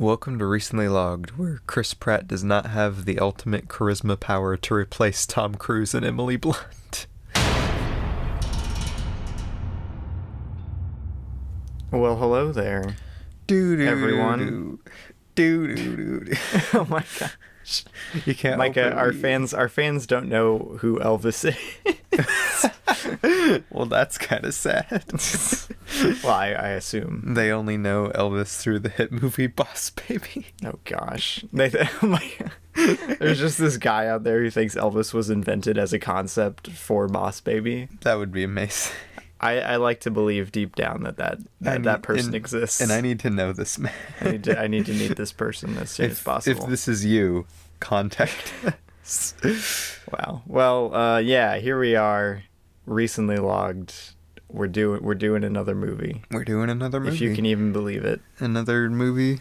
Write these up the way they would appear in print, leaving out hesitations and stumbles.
Welcome to Recently Logged, where Chris Pratt does not have the ultimate charisma power to replace Tom Cruise and Emily Blunt. Well, hello there, everyone. Oh my gosh. You can't. Micah, our fans don't know who Elvis is. Well, that's kind of sad. Well, I assume. They only know Elvis through the hit movie Boss Baby. Oh gosh. There's just this guy out there who thinks Elvis was invented as a concept for Boss Baby. That would be amazing. I like to believe deep down that person exists. And I need to know this man. I need to meet this person as soon as possible. If this is you, contact us. Wow. Well, yeah, here we are, recently logged. We're doing another movie. We're doing another movie. If you can even believe it. Another movie.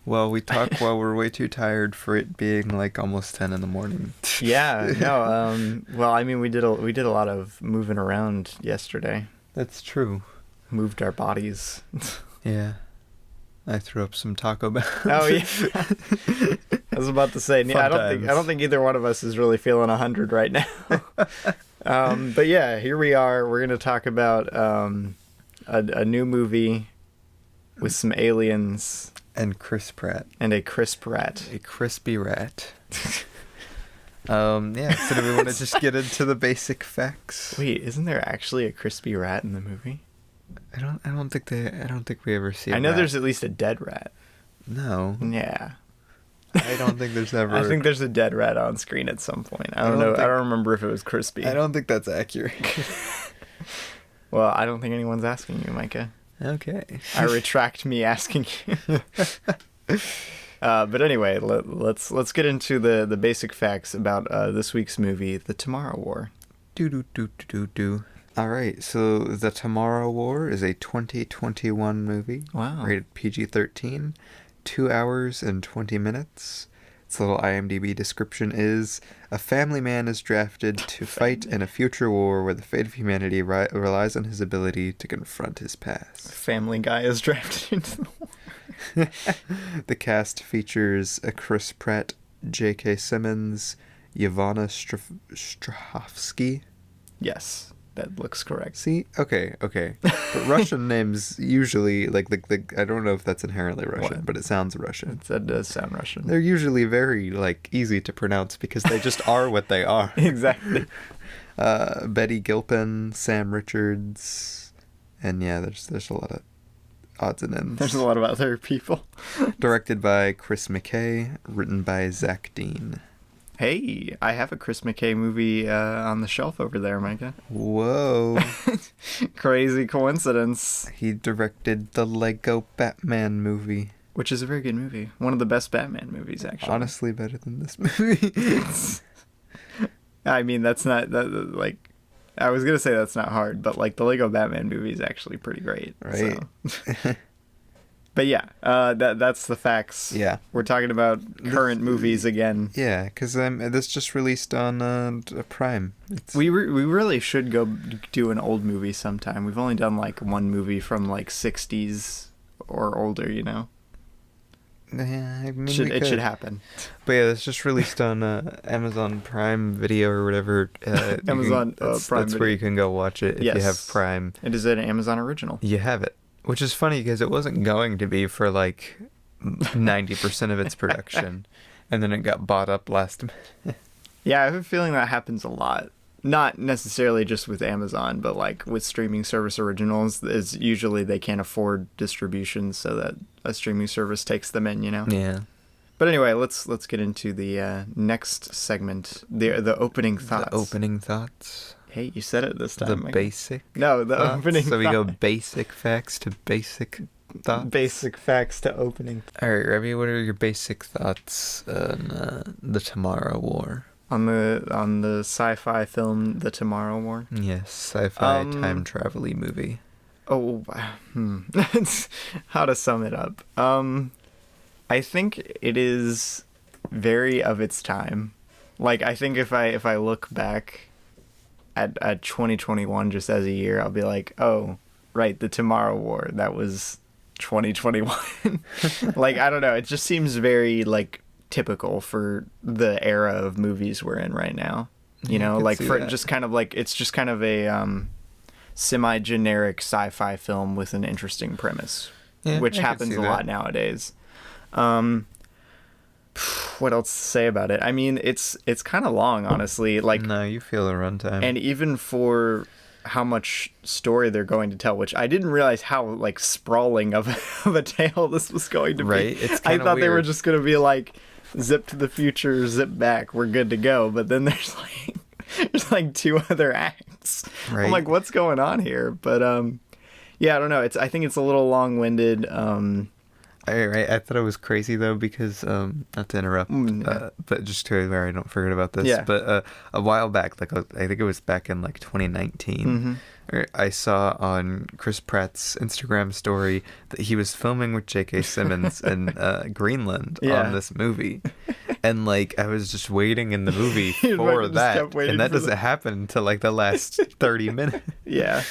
Well, we talk while we're way too tired for it being like almost 10 in the morning. Yeah. No. Well, I mean, we did a lot of moving around yesterday. That's true. Moved our bodies. Yeah. I threw up some Taco Bell. Oh yeah. I was about to say. I don't think either one of us is really feeling 100 right now. But yeah, here we are. We're gonna talk about a new movie with some aliens and Chris Pratt and a Chris Pratt, a crispy rat. Yeah. So do we want to just get into the basic facts? Wait, isn't there actually a crispy rat in the movie? I don't think we ever see. I know there's at least a dead rat. No. Yeah. I don't think there's ever. I think there's a dead rat on screen at some point. I don't know. I don't remember if it was crispy. I don't think that's accurate. Well, I don't think anyone's asking you, Micah. Okay. I retract me asking you. But anyway, let's get into the basic facts about this week's movie, The Tomorrow War. All right, so The Tomorrow War is a 2021 movie. Wow. Rated PG-13, 2 hours and 20 minutes. Its little IMDb description is, a family man is drafted to fight in a future war where the fate of humanity relies on his ability to confront his past. Family Guy is drafted into the war. The cast features a Chris Pratt, J.K. Simmons, Yvonne Strahovski. Yes. That looks correct. See? Okay. But Russian names usually, like I don't know if that's inherently Russian, but it sounds Russian. That does sound Russian. They're usually very, easy to pronounce because they just are what they are. Exactly. Betty Gilpin, Sam Richards, and yeah, there's a lot of odds and ends. There's a lot of other people. Directed by Chris McKay, written by Zach Dean. Hey, I have a Chris McKay movie on the shelf over there, Micah. Whoa. Crazy coincidence. He directed the Lego Batman movie. Which is a very good movie. One of the best Batman movies, actually. Honestly, better than this movie. I mean, that's not, I was going to say that's not hard, but, the Lego Batman movie is actually pretty great. Right. So. But yeah, that's the facts. Yeah. We're talking about current movies again. Yeah, because this just released on Prime. We really should go do an old movie sometime. We've only done one movie from 60s or older, you know? Yeah, I mean, it should happen. But yeah, it's just released on Amazon Prime Video or whatever. Prime That's Video. where you can go watch it if you have Prime. It is an Amazon original. You have it. Which is funny because it wasn't going to be for 90% of its production. And then it got bought up last minute. Yeah, I have a feeling that happens a lot. Not necessarily just with Amazon, but with streaming service originals, is usually they can't afford distribution, so that a streaming service takes them in, you know? Yeah. But anyway, let's get into the next segment, the opening thoughts. The opening thoughts. Hey, you said it this time. The basic. No, the thoughts. Opening. So we go basic facts to basic thoughts. Basic facts to opening. All right, Robbie, what are your basic thoughts on The Tomorrow War? On the sci-fi film The Tomorrow War? Yes, sci-fi time travel-y movie. Oh, how to sum it up? I think it is very of its time. I think if I look back at 2021 just as a year, I'll be like, oh, right, The Tomorrow War. That was 2021. Like, I don't know. It just seems very, like, typical for the era of movies we're in right now. You know, like, for that. Just kind of like, it's just kind of a semi-generic sci-fi film with an interesting premise, which happens a lot nowadays. What else to say about it? I mean, it's kind of long, honestly. Like, no, you feel the runtime. And even for how much story they're going to tell, which I didn't realize how, like, sprawling of a tale this was going to be. Right? It's I thought weird. They were just going to be like, zip to the future, zip back, we're good to go. But then there's like 2 other acts. Right. I'm like, what's going on here? But yeah, I don't know. I think it's a little long-winded. I thought it was crazy though because not to interrupt, but just to where I don't forget about this. Yeah. But a while back, like I think it was back in like 2019, I saw on Chris Pratt's Instagram story that he was filming with J.K. Simmons in Greenland on this movie, and like I was just waiting in the movie for that, and that doesn't happen until like the last 30 minutes. Yeah.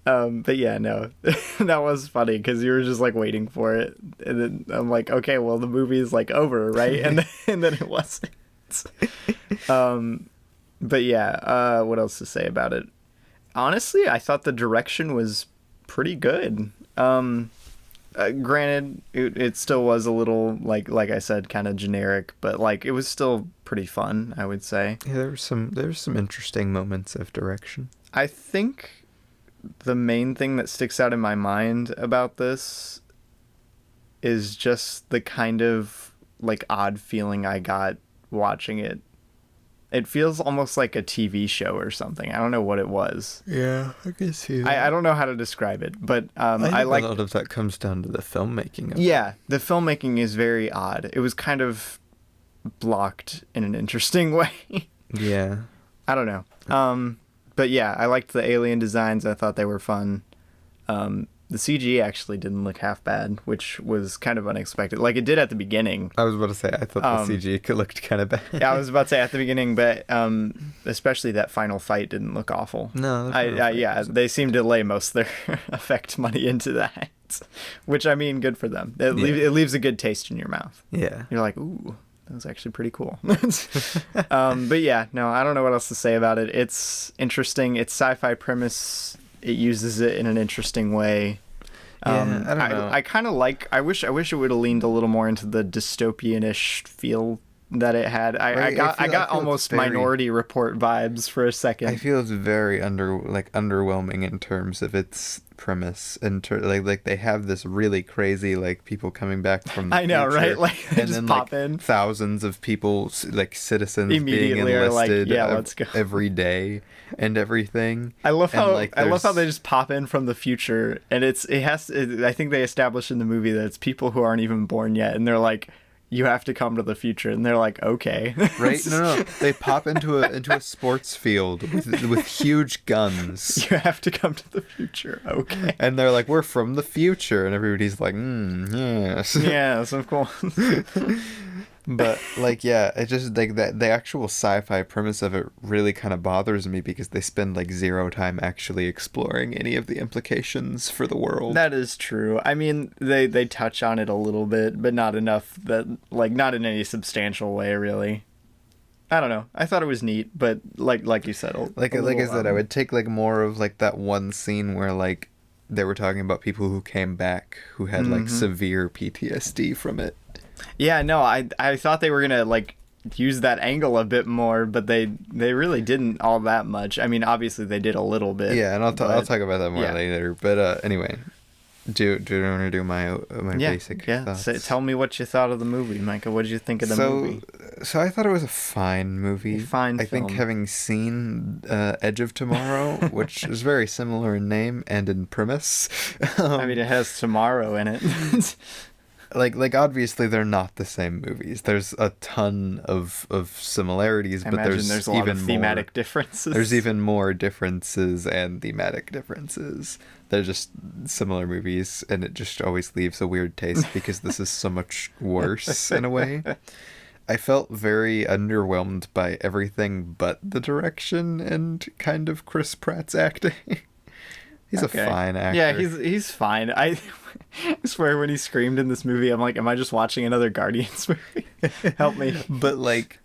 But yeah, no, that was funny because you were just like waiting for it, and then I'm like, okay, well the movie is like over, right? And then it wasn't. But yeah, what else to say about it? Honestly, I thought the direction was pretty good. Granted, it still was a little like I said, kind of generic, but like it was still pretty fun, I would say. Yeah, there was some interesting moments of direction. I think the main thing that sticks out in my mind about this is just the kind of like odd feeling I got watching it. It feels almost like a TV show or something. I don't know what it was. Yeah, I can see that. I don't know how to describe it, but I like a lot of that comes down to the filmmaking. Yeah, the filmmaking is very odd. It was kind of blocked in an interesting way. Yeah. I don't know. But yeah, I liked the alien designs. I thought they were fun. The CG actually didn't look half bad, which was kind of unexpected. Like it did at the beginning. I was about to say, I thought the CG looked kind of bad. Yeah, I was about to say at the beginning, but especially that final fight didn't look awful. No. Yeah, they seemed to lay most of their effect money into that, which I mean, good for them. It leaves a good taste in your mouth. Yeah. You're like, ooh. That was actually pretty cool. But yeah, no, I don't know what else to say about it. It's interesting. It's sci-fi premise. It uses it in an interesting way. I don't know. I kind of like. I wish it would have leaned a little more into the dystopian-ish feel that it had. I got almost Minority Report vibes for a second. I feel it's very underwhelming in terms of its premise, and like they have this really crazy like people coming back from the future, right? Like and just then pop like in thousands of people, like citizens, immediately being enlisted let's go every day and everything. I love how they just pop in from the future, and I think they established in the movie that it's people who aren't even born yet, and they're like, you have to come to the future, and they're like, okay. Right? No. They pop into a sports field with huge guns. You have to come to the future, okay. And they're like, we're from the future, and everybody's like, yes. Yes, of course. But like, yeah, it just like that the actual sci-fi premise of it really kind of bothers me because they spend like zero time actually exploring any of the implications for the world. That is true. I mean, they touch on it a little bit, but not enough that like not in any substantial way, really. I don't know. I thought it was neat, but like you said, like I said, I would take like more of like that one scene where like they were talking about people who came back who had like severe PTSD from it. Yeah, no, I thought they were gonna like use that angle a bit more, but they really didn't all that much. I mean, obviously they did a little bit. Yeah, and I'll talk about that more later. But anyway, do you want to do my basic thoughts? So tell me what you thought of the movie, Micah. What did you think of the movie? So I thought it was a fine movie. I think having seen Edge of Tomorrow, which is very similar in name and in premise. I mean, it has tomorrow in it. Like obviously they're not the same movies. There's a ton of similarities, but there's a lot even of thematic differences. There's even more differences and thematic differences. They're just similar movies, and it just always leaves a weird taste because this is so much worse in a way. I felt very underwhelmed by everything but the direction and kind of Chris Pratt's acting. He's a fine actor. Yeah, he's fine. I swear when he screamed in this movie, I'm like, am I just watching another Guardians movie? Help me. But like,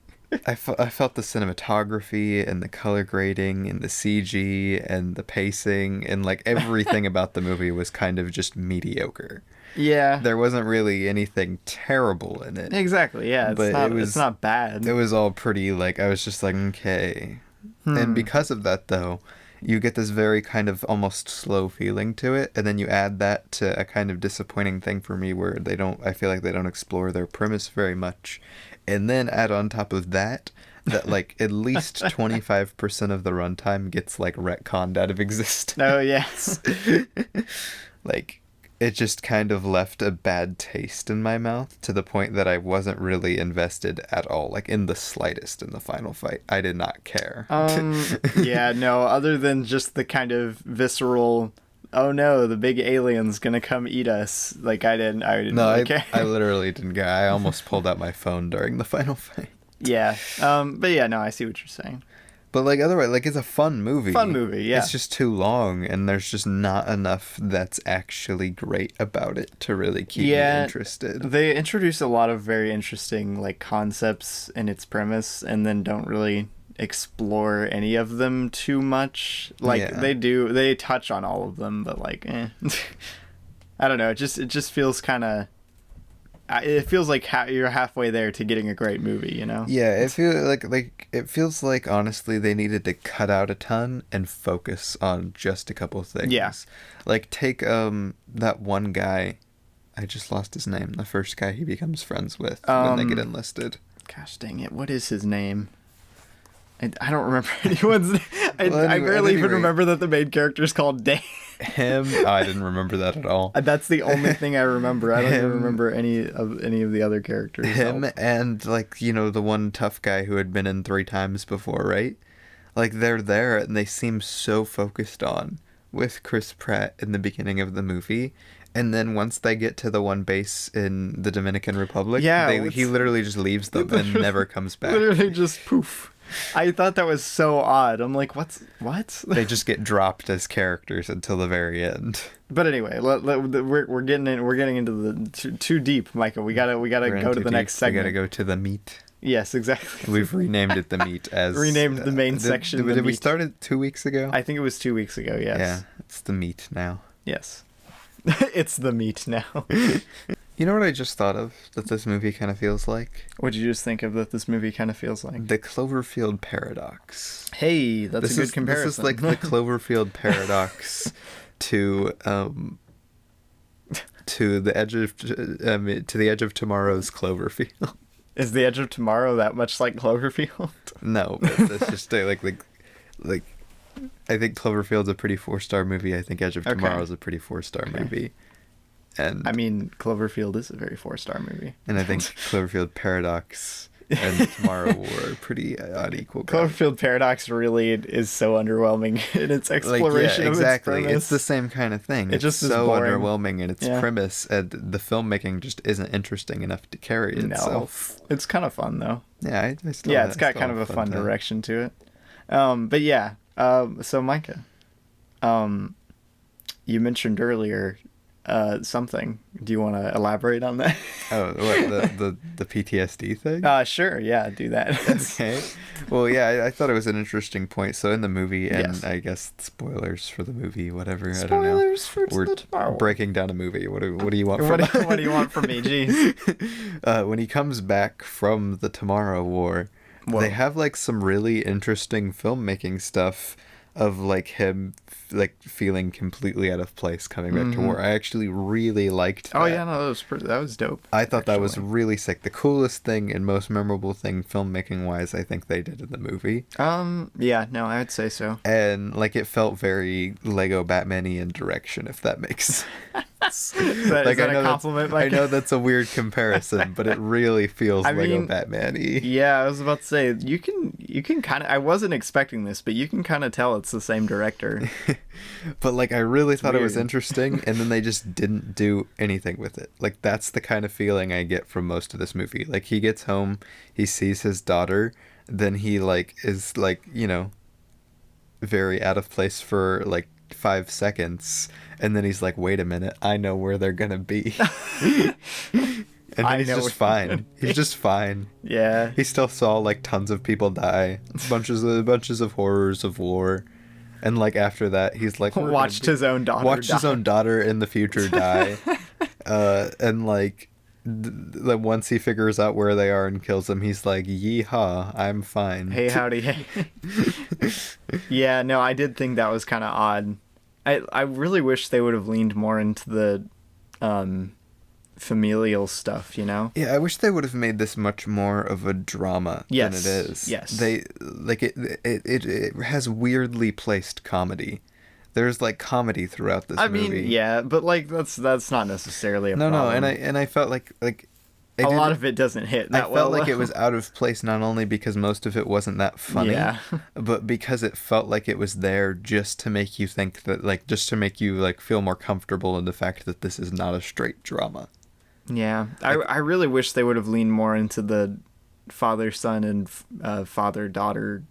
I felt the cinematography and the color grading and the CG and the pacing and like everything about the movie was kind of just mediocre. Yeah. There wasn't really anything terrible in it. Exactly, yeah. It's not bad. It was all pretty, like, I was just like, okay. And because of that, though, you get this very kind of almost slow feeling to it, and then you add that to a kind of disappointing thing for me where I feel like they don't explore their premise very much. And then add on top of that, like, at least 25% of the runtime gets, like, retconned out of existence. Oh, yes. Like, it just kind of left a bad taste in my mouth to the point that I wasn't really invested at all, like in the slightest in the final fight. I did not care. Yeah, no, other than just the kind of visceral, oh no, the big alien's gonna come eat us. Like, I didn't really care. I literally didn't care. I almost pulled out my phone during the final fight. Yeah. But yeah, no, I see what you're saying. But like otherwise, like it's a fun movie. Fun movie, yeah. It's just too long, and there's just not enough that's actually great about it to really keep me interested. They introduce a lot of very interesting like concepts in its premise, and then don't really explore any of them too much. Like they touch on all of them, but like, I don't know. It just feels kind of. It feels like you're halfway there to getting a great movie, you know? Yeah, it feels like honestly they needed to cut out a ton and focus on just a couple of things. Yeah. Like take that one guy, I just lost his name, the first guy he becomes friends with when they get enlisted. Gosh dang it, what is his name? I don't remember anyone's name. I barely even remember that the main character is called Dan. Him? Oh, I didn't remember that at all. That's the only thing I remember. I don't even remember any of the other characters. Him and, like, you know, the one tough guy who had been in 3 times before, right? Like, they're there and they seem so focused on with Chris Pratt in the beginning of the movie. And then once they get to the one base in the Dominican Republic, he literally just leaves them and never comes back. Literally just poof. I thought that was so odd. I'm like, what? They just get dropped as characters until the very end. But anyway, we're getting into the too deep, Micah. We gotta go to the next segment. We gotta go to the meat. Yes, exactly. We've renamed it the meat as renamed the main section. Did we start it 2 weeks ago? I think it was 2 weeks ago. Yes. Yeah, it's the meat now. Yes, it's the meat now. You know what I just thought of that this movie kind of feels like? What did you just think of that this movie kind of feels like? The Cloverfield paradox. Hey, that's a good comparison. This is like the Cloverfield paradox to the edge of tomorrow's Cloverfield. Is the Edge of Tomorrow that much like Cloverfield? No, but it's just like I think Cloverfield's a pretty 4-star movie. I think Edge of Tomorrow is a pretty 4-star movie. And I mean, Cloverfield is a very 4-star movie. And I think Cloverfield Paradox and Tomorrow War are pretty unequal. Cloverfield Paradox really is so underwhelming in its exploration of its premise. It's the same kind of thing. It's just so underwhelming in its premise, and the filmmaking just isn't interesting enough to carry itself. No. It's kind of fun, though. Yeah, it's got kind of a fun direction to it. But yeah, so Micah, you mentioned earlier something. Do you want to elaborate on that? Oh, what, the PTSD thing? Sure, yeah, do that. Okay. Well, yeah, I thought it was an interesting point. So in the movie, and I guess spoilers for the movie, whatever. Spoilers for We're breaking down a movie. What do you want from me? What do you want from me? Jeez. When he comes back from the Tomorrow War, they have like some really interesting filmmaking stuff of like him like feeling completely out of place coming back to war. I actually really liked that. Oh yeah, no, that was dope. I thought that was really sick. The coolest thing and most memorable thing filmmaking wise I think they did in the movie. Yeah, no, I would say so. And like it felt very Lego Batman-y in direction, if that makes sense. Is that a compliment? I know that's a weird comparison, but it really feels Lego Batman-y. Yeah, I was about to say you can kind of. I wasn't expecting this, but you can kind of tell it's the same director. But like I really thought it was interesting, and then they just didn't do anything with it. Like that's the kind of feeling I get from most of this movie. Like he gets home, he sees his daughter, then he like is like, you know, very out of place for like 5 seconds, and then he's like, wait a minute, I know where they're gonna be. And then he's just fine. He's just fine. Yeah. He still saw like tons of people die, bunches of horrors of war, and like after that, he's like watched his own daughter in the future die, and like once he figures out where they are and kills them, he's like, yeehaw, I'm fine. Hey, howdy, hey. Yeah, no, I did think that was kind of odd. I really wish they would have leaned more into the familial stuff, you know? Yeah, I wish they would have made this much more of a drama than it is. Yes. They like it has weirdly placed comedy. There's like comedy throughout this movie. I mean, yeah, but like that's not necessarily a problem. No, and I felt like a lot of it doesn't hit that well. I felt like it was out of place, not only because most of it wasn't that funny, but because it felt like it was there just to make you think that, like, just to make you like feel more comfortable in the fact that this is not a straight drama. Yeah, I really wish they would have leaned more into the father-son and father-daughter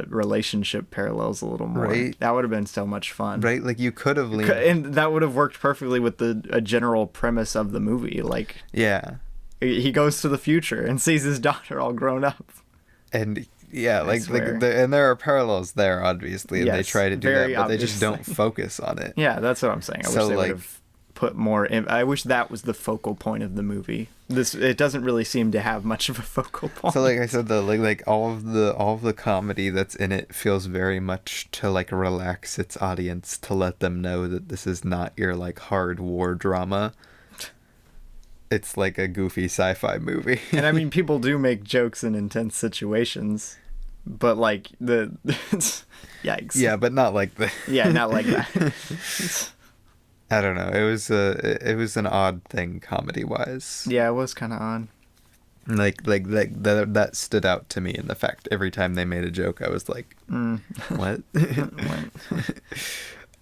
relationship parallels a little more. Right. That would have been so much fun. Right, like you could have leaned... And that would have worked perfectly with a general premise of the movie. Like, yeah. He goes to the future and sees his daughter all grown up. And... yeah, and there are parallels there, obviously, and they try to do that, but they just don't focus on it. Yeah, that's what I'm saying. I wish they would have put more in. I wish that was the focal point of the movie. It doesn't really seem to have much of a focal point. So like I said, like all of the comedy that's in it feels very much to like relax its audience, to let them know that this is not your like hard war drama. It's like a goofy sci-fi movie. And I mean, people do make jokes in intense situations, but like yikes. Yeah, but not like that. Yeah, not like that. I don't know. It was an odd thing comedy wise. Yeah, it was kind of odd. Like that stood out to me in the fact every time they made a joke, I was like, what?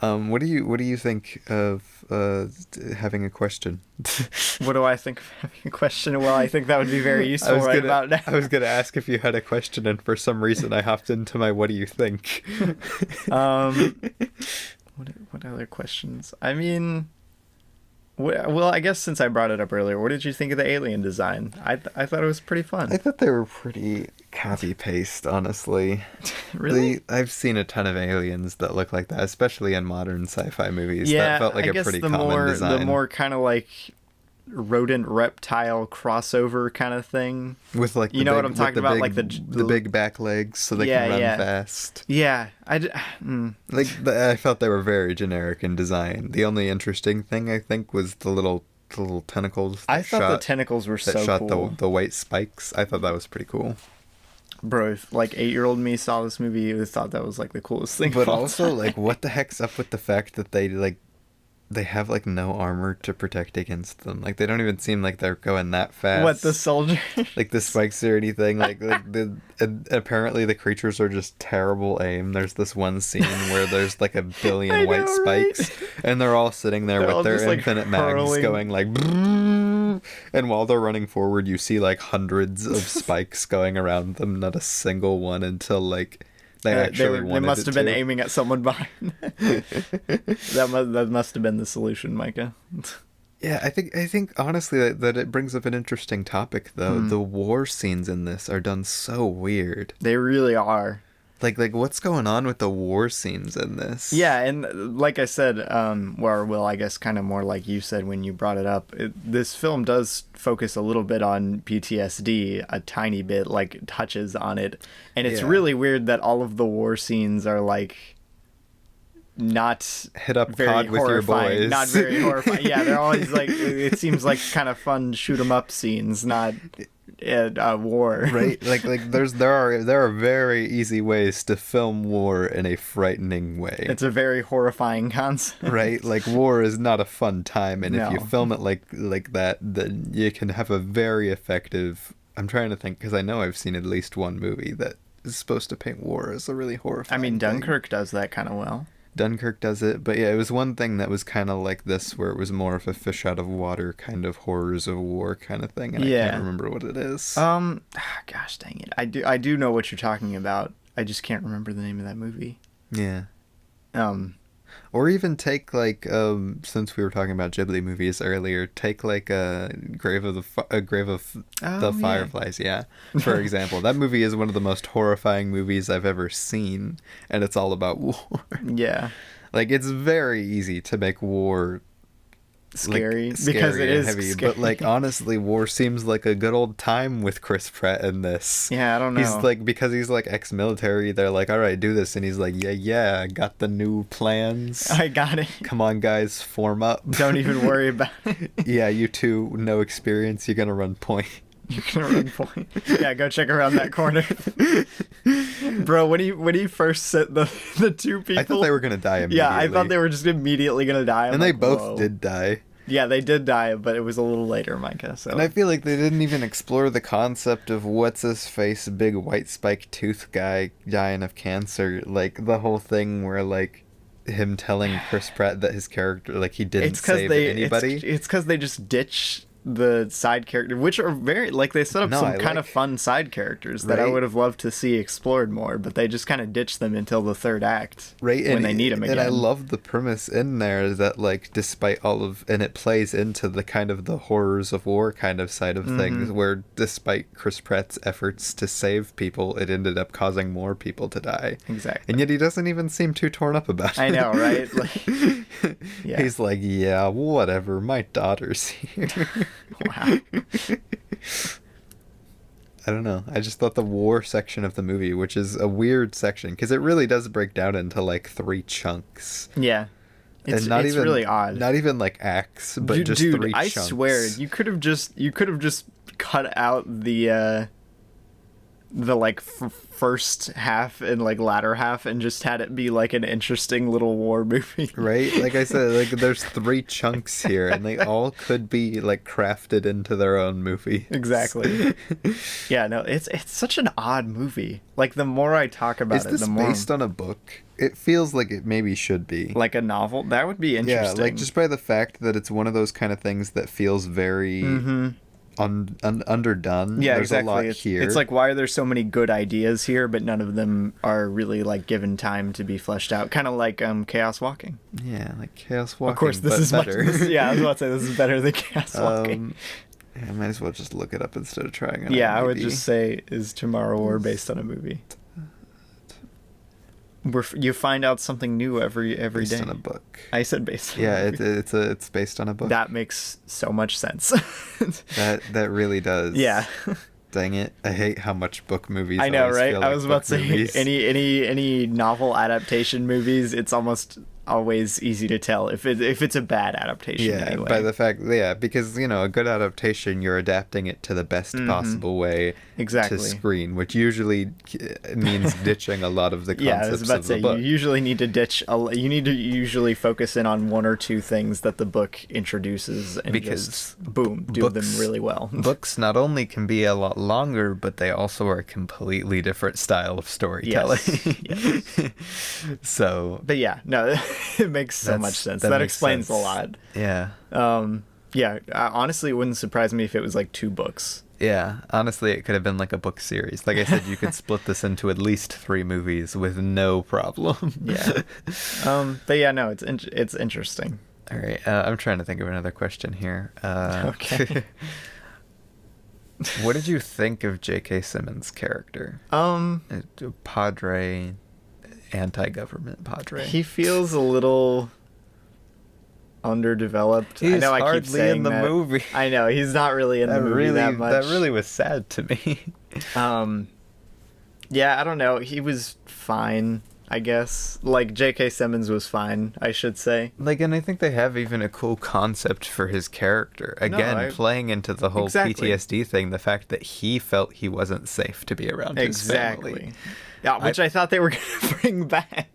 What do you think of having a question? What do I think of having a question? Well, I think that would be very useful about now. I was gonna ask if you had a question, and for some reason I hopped into my "What do you think?" What other questions? I mean, well, I guess since I brought it up earlier, what did you think of the alien design? I thought it was pretty fun. I thought they were pretty copy-paste, honestly. Really? I've seen a ton of aliens that look like that, especially in modern sci-fi movies. Yeah, that felt like a pretty common design. The more kind of like rodent reptile crossover kind of thing with like what I'm talking about, like the big back legs so they can run fast. Yeah, I felt they were very generic in design. The only interesting thing I think was the little tentacles. I thought the tentacles were so cool. That shot the the white spikes. I thought that was pretty cool. Bro, if like 8-year-old me saw this movie, you would have thought that was like the coolest thing. But also, like, what the heck's up with the fact that they have like no armor to protect against them? Like they don't even seem like they're going that fast. What, the soldier? Like the spikes or anything. And apparently the creatures are just terrible aim. There's this one scene where there's like a billion white spikes, and they're all sitting there with their infinite mags going like, and while they're running forward, you see like hundreds of spikes going around them. Not a single one until like. They must have been aiming at someone behind. That must have been the solution, Micah. Yeah, I think honestly that it brings up an interesting topic though. The war scenes in this are done so weird. They really are. Like what's going on with the war scenes in this? Yeah, and like I said, I guess kind of more like you said when you brought it up, this film does focus a little bit on PTSD, a tiny bit, like touches on it. And it's really weird that all of the war scenes are like not hit up very COD with your boys. Not very horrifying. Yeah, they're always like, it seems like kind of fun shoot 'em up scenes, not war. Right? Like there are very easy ways to film war in a frightening way. It's a very horrifying concept. Right? Like war is not a fun time, and if you film it like that, then you can have a very effective. I'm trying to think because I know I've seen at least one movie that is supposed to paint war as a really horrifying. I mean, Dunkirk does that kind of well. Dunkirk does it, but yeah, it was one thing that was kind of like this, where it was more of a fish out of water kind of horrors of war kind of thing, and I can't remember what it is. Gosh dang it, I do know what you're talking about. I just can't remember the name of that movie. Yeah, Or even take, like, since we were talking about Ghibli movies earlier, take, like, Grave of the Fireflies, yeah. For example, that movie is one of the most horrifying movies I've ever seen, and it's all about war. Yeah. Like, it's very easy to make war scary, like, because it is heavy, scary. But, like, honestly, war seems like a good old time with Chris Pratt in this. Yeah, I don't know. He's like, because he's like ex-military, they're like, all right, do this, and he's like, yeah, I got the new plans. I got it. Come on, guys, form up. Don't even worry about it. Yeah, you two, no experience, you're gonna run point. You're gonna run point. Yeah, go check around that corner. Bro, when he first sent the two people, I thought they were gonna die immediately. Yeah, I thought they were just immediately gonna die. And they both did die. Yeah, they did die, but it was a little later, Micah. So. And I feel like they didn't even explore the concept of what's-his-face, big white spike tooth guy dying of cancer. Like, the whole thing where, like, him telling Chris Pratt that his character, like, he didn't save anybody. It's because they just ditch the side character, which are very, like, they set up some kind of fun side characters that I would have loved to see explored more, but they just kind of ditch them until the third act, when they need them again. And I love the premise in there that, like, despite all of, and it plays into the kind of the horrors of war kind of side of things, where despite Chris Pratt's efforts to save people, it ended up causing more people to die. Exactly. And yet he doesn't even seem too torn up about it. I know, right? Like, yeah. He's like, yeah, whatever, my daughter's here. Wow. I don't know. I just thought the war section of the movie, which is a weird section, because it really does break down into, like, 3 chunks. Yeah. It's even, really odd. Not even, like, acts, but just 3 chunks. I swear, you could have just cut out the like first half and like latter half and just had it be like an interesting little war movie. Right? Like I said, like, there's 3 chunks here, and they all could be, like, crafted into their own movie. Exactly. Yeah, no, it's such an odd movie. Like, the more I talk about the more... Is this based on a book? It feels like it maybe should be. Like a novel? That would be interesting. Yeah, like, just by the fact that it's one of those kind of things that feels very... underdone. Yeah, There's exactly. a lot here. It's like, why are there so many good ideas here, but none of them are really, like, given time to be fleshed out? Kind of like Chaos Walking. Yeah, like Chaos Walking. Of course, this is better. Yeah, I was about to say this is better than Chaos Walking. Yeah, I might as well just look it up instead of trying it. Yeah, I would just say, is Tomorrow War based on a movie? You find out something new every day. Based on a book. I said based on a movie. It's based on a book. That makes so much sense. that really does. Yeah. Dang it. I hate how much book movies I know, right? Feel I like was about to say movies. any novel adaptation movies, it's almost always easy to tell if it's a bad adaptation anyway. By the fact, because, you know, a good adaptation, you're adapting it to the best possible way to screen, which usually means ditching a lot of the concepts of the book. You usually need to usually focus in on 1 or 2 things that the book introduces and just boom, do them really well. Books not only can be a lot longer, but they also are a completely different style of storytelling. Yes. So, but yeah, no, it makes so much sense. That explains a lot. Yeah. Yeah, honestly, it wouldn't surprise me if it was like 2 books. Yeah, honestly, it could have been like a book series. Like I said, you could split this into at least 3 movies with no problem. Yeah. But yeah, no, it's interesting. All right, I'm trying to think of another question here. Okay. What did you think of J.K. Simmons' character? Padre, anti-government Padre. He feels a little underdeveloped. He's I know hardly I keep saying in the movie. I know he's not really in the movie that much. That really was sad to me. Yeah, I don't know. He was fine, I guess. Like, J.K. Simmons was fine, I should say. Like, and I think they have even a cool concept for his character. Again, playing into the whole PTSD thing, the fact that he felt he wasn't safe to be around his family. Yeah, which I thought they were going to bring back.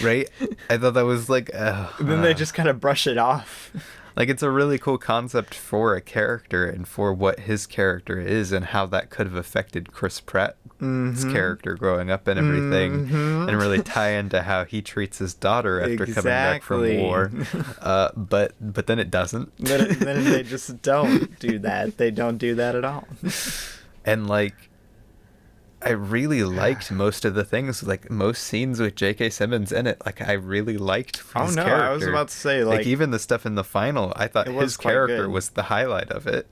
Right? I thought that was like... then they just kind of brush it off. Like, it's a really cool concept for a character and for what his character is and how that could have affected Chris Pratt's character growing up and everything, and really tie into how he treats his daughter after coming back from war. But then it doesn't. Then they just don't do that. They don't do that at all. And, like, I really liked most of the things, like most scenes with J.K. Simmons in it. Like I really liked his character. I was about to say like even the stuff in the final, I thought his character was the highlight of it.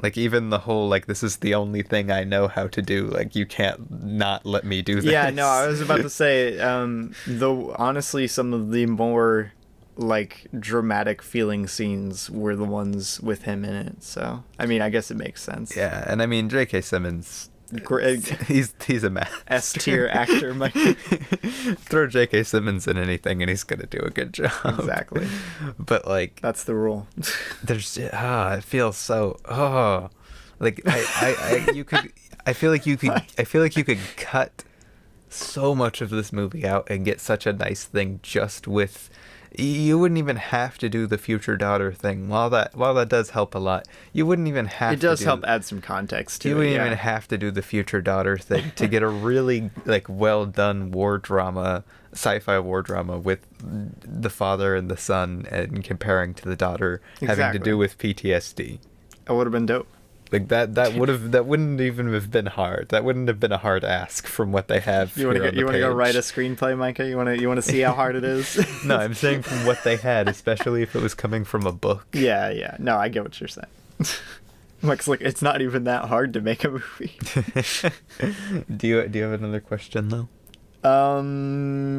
Like even the whole like this is the only thing I know how to do. Like you can't not let me do this. Yeah, no, I was about to say though honestly some of the more like dramatic feeling scenes were the ones with him in it. So I mean, I guess it makes sense. Yeah, and I mean J.K. Simmons, he's a master. S-tier actor. Throw J.K. Simmons in anything and he's gonna do a good job. Exactly. But like that's the rule. It feels so like I feel like you could cut so much of this movie out and get such a nice thing just with. You wouldn't even have to do the future daughter thing. While that does help a lot, you wouldn't even have. It does help add some context to it. You wouldn't even have to do the future daughter thing to get a really like well done sci-fi war drama with the father and the son and comparing to the daughter having to do with PTSD. It would have been dope. Like that wouldn't even have been hard. That wouldn't have been a hard ask from what they have. You want to go write a screenplay, Micah? You want to see how hard it is? No, I'm saying from what they had, especially if it was coming from a book. Yeah. No, I get what you're saying. Mike's like, it's not even that hard to make a movie. Do you have another question though?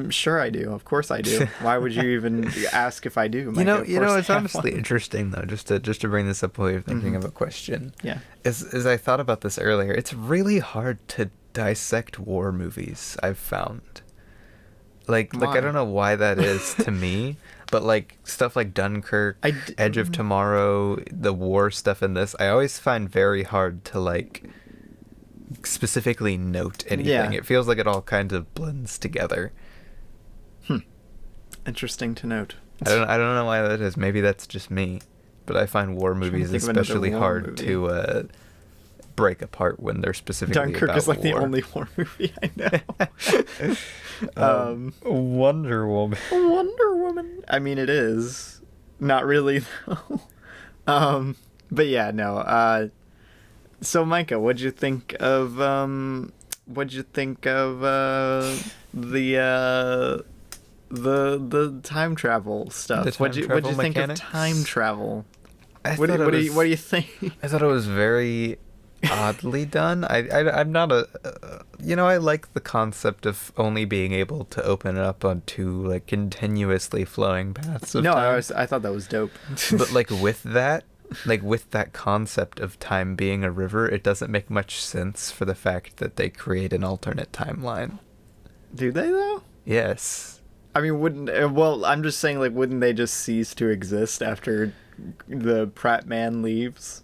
Sure I do. Of course I do. Why would you even ask if I do? Micah? You know, it's honestly interesting though, just to bring this up while you're thinking of a question. Yeah. As I thought about this earlier, it's really hard to dissect war movies, I've found. Like I don't know why that is to me, but like stuff like Dunkirk, Edge of Tomorrow, the war stuff in this, I always find very hard to like specifically note anything. It feels like it all kind of blends together. Interesting to note. I don't know why that is. Maybe that's just me, but I find war movies especially hard to break apart when they're specifically Dunkirk about is like war. the only war movie I know. Wonder Woman. I mean, it is not really though. But yeah, no. So Micah, what'd you think of the time travel stuff? What'd you think of time travel? What do you think? I thought it was very oddly done. I'm not I like the concept of only being able to open it up on two like continuously flowing paths of time. I thought that was dope. But like with that concept of time being a river, it doesn't make much sense for the fact that they create an alternate timeline. Do they though? Yes. I mean, I'm just saying, like, wouldn't they just cease to exist after the Pratt man leaves?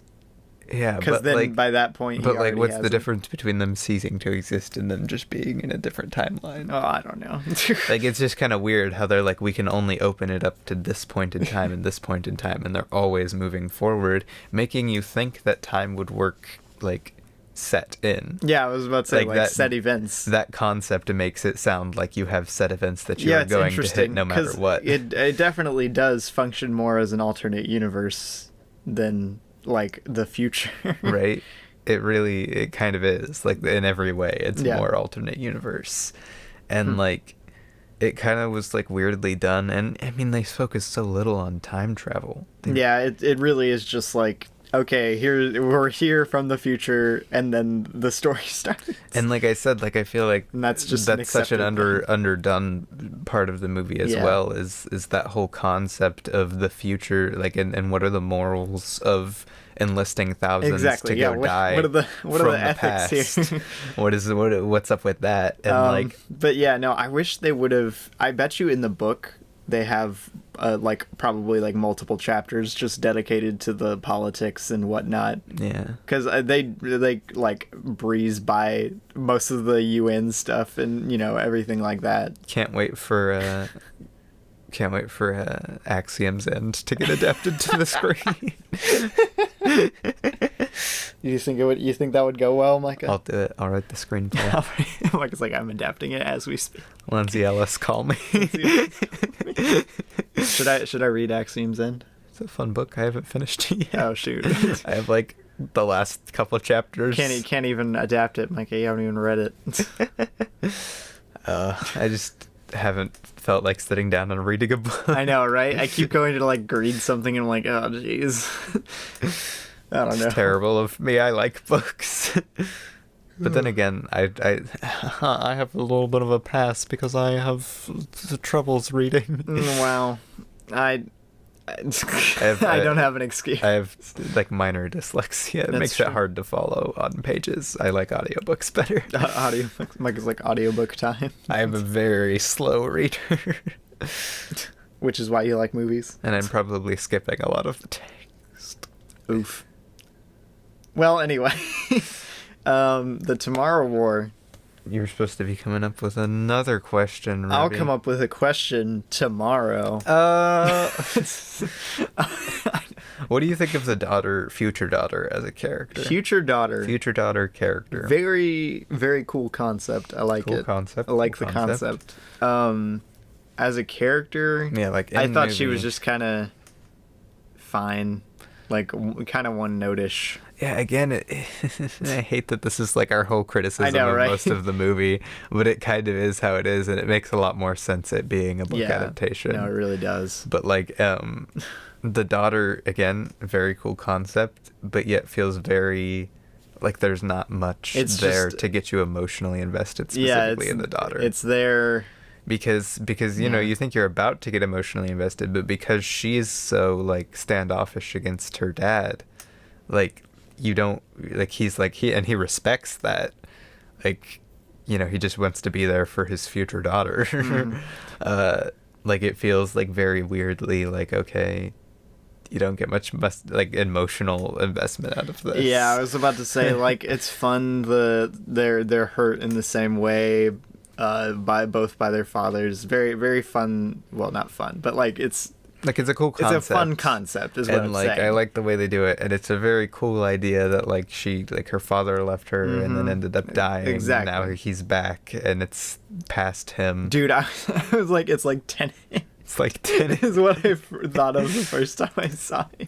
Yeah, because then like, by that point, but like, what's the difference between them ceasing to exist and them just being in a different timeline? Oh, I don't know. Like, it's just kind of weird how they're like, we can only open it up to this point in time and this point in time, and they're always moving forward, making you think that time would work like set in. Yeah, I was about to say like set events. That concept makes it sound like you have set events that you are going to hit no matter what. It definitely does function more as an alternate universe than like the future. Right? It kind of is, like, in every way it's more alternate universe. And like it kind of was like weirdly done, and I mean they focus so little on time travel. It really is just like, okay, we're here from the future, and then the story starts. And like I said, like I feel like that's such an underdone part of the movie as well, is that whole concept of the future, like, and what are the morals of enlisting thousands to go die what are the ethics past? Here? What's up with that? And but yeah, no, I wish they would have. I bet you in the book they have like probably like multiple chapters just dedicated to the politics and whatnot. Yeah, because they like breeze by most of the UN stuff and everything like that. Can't wait for Axiom's End to get adapted to the screen. You think that would go well, Micah? I'll do it. I'll write the screenplay. Micah's like, I'm adapting it as we speak. Lindsay Ellis, call me. Should I read Axiom's End? It's a fun book. I haven't finished it yet. Oh shoot. I have like the last couple of chapters. Can't even adapt it, Micah. You haven't even read it. I just haven't felt like sitting down and reading a book. I know, right? I keep going to like read something and I'm like, oh jeez. I don't know. It's terrible of me. I like books. But then again, I have a little bit of a pass because I have troubles reading. Wow. I don't have an excuse. I have like minor dyslexia. It makes it hard to follow on pages. I like audiobooks better. Audiobooks. Mike's like audiobook time. I am a very slow reader. Which is why you like movies. And I'm probably skipping a lot of the text. Oof. Well, anyway. The Tomorrow War. You're supposed to be coming up with another question, Robbie. I'll come up with a question tomorrow. What do you think of the future daughter as a character? Future daughter character. Very, very cool concept. I like it. Concept. I like the concept. As a character, yeah, like I thought she was just kind of fine, like kind of one-note-ish. Yeah, again, I hate that this is like our whole criticism of most of the movie, but it kind of is how it is, and it makes a lot more sense it being a book adaptation. No, it really does. But like, the daughter, again, very cool concept, but yet feels very like there's not much there to get you emotionally invested specifically in the daughter. It's there because you know, you think you're about to get emotionally invested, but because she's so like standoffish against her dad, like you don't like he respects that, like, you know, he just wants to be there for his future daughter. Like it feels like very weirdly like, okay, you don't get much like emotional investment out of this. Yeah, I was about to say like it's fun they're hurt in the same way by their fathers. Very, very fun. Well, not fun, but like it's a cool concept. It's a fun concept, is what I'm saying. I like the way they do it, and it's a very cool idea that like her father left her and then ended up dying. Exactly. And now he's back, and it's past him. Dude, I was like, it's like Tenet. It's like Tenet is what I thought of the first time I saw it.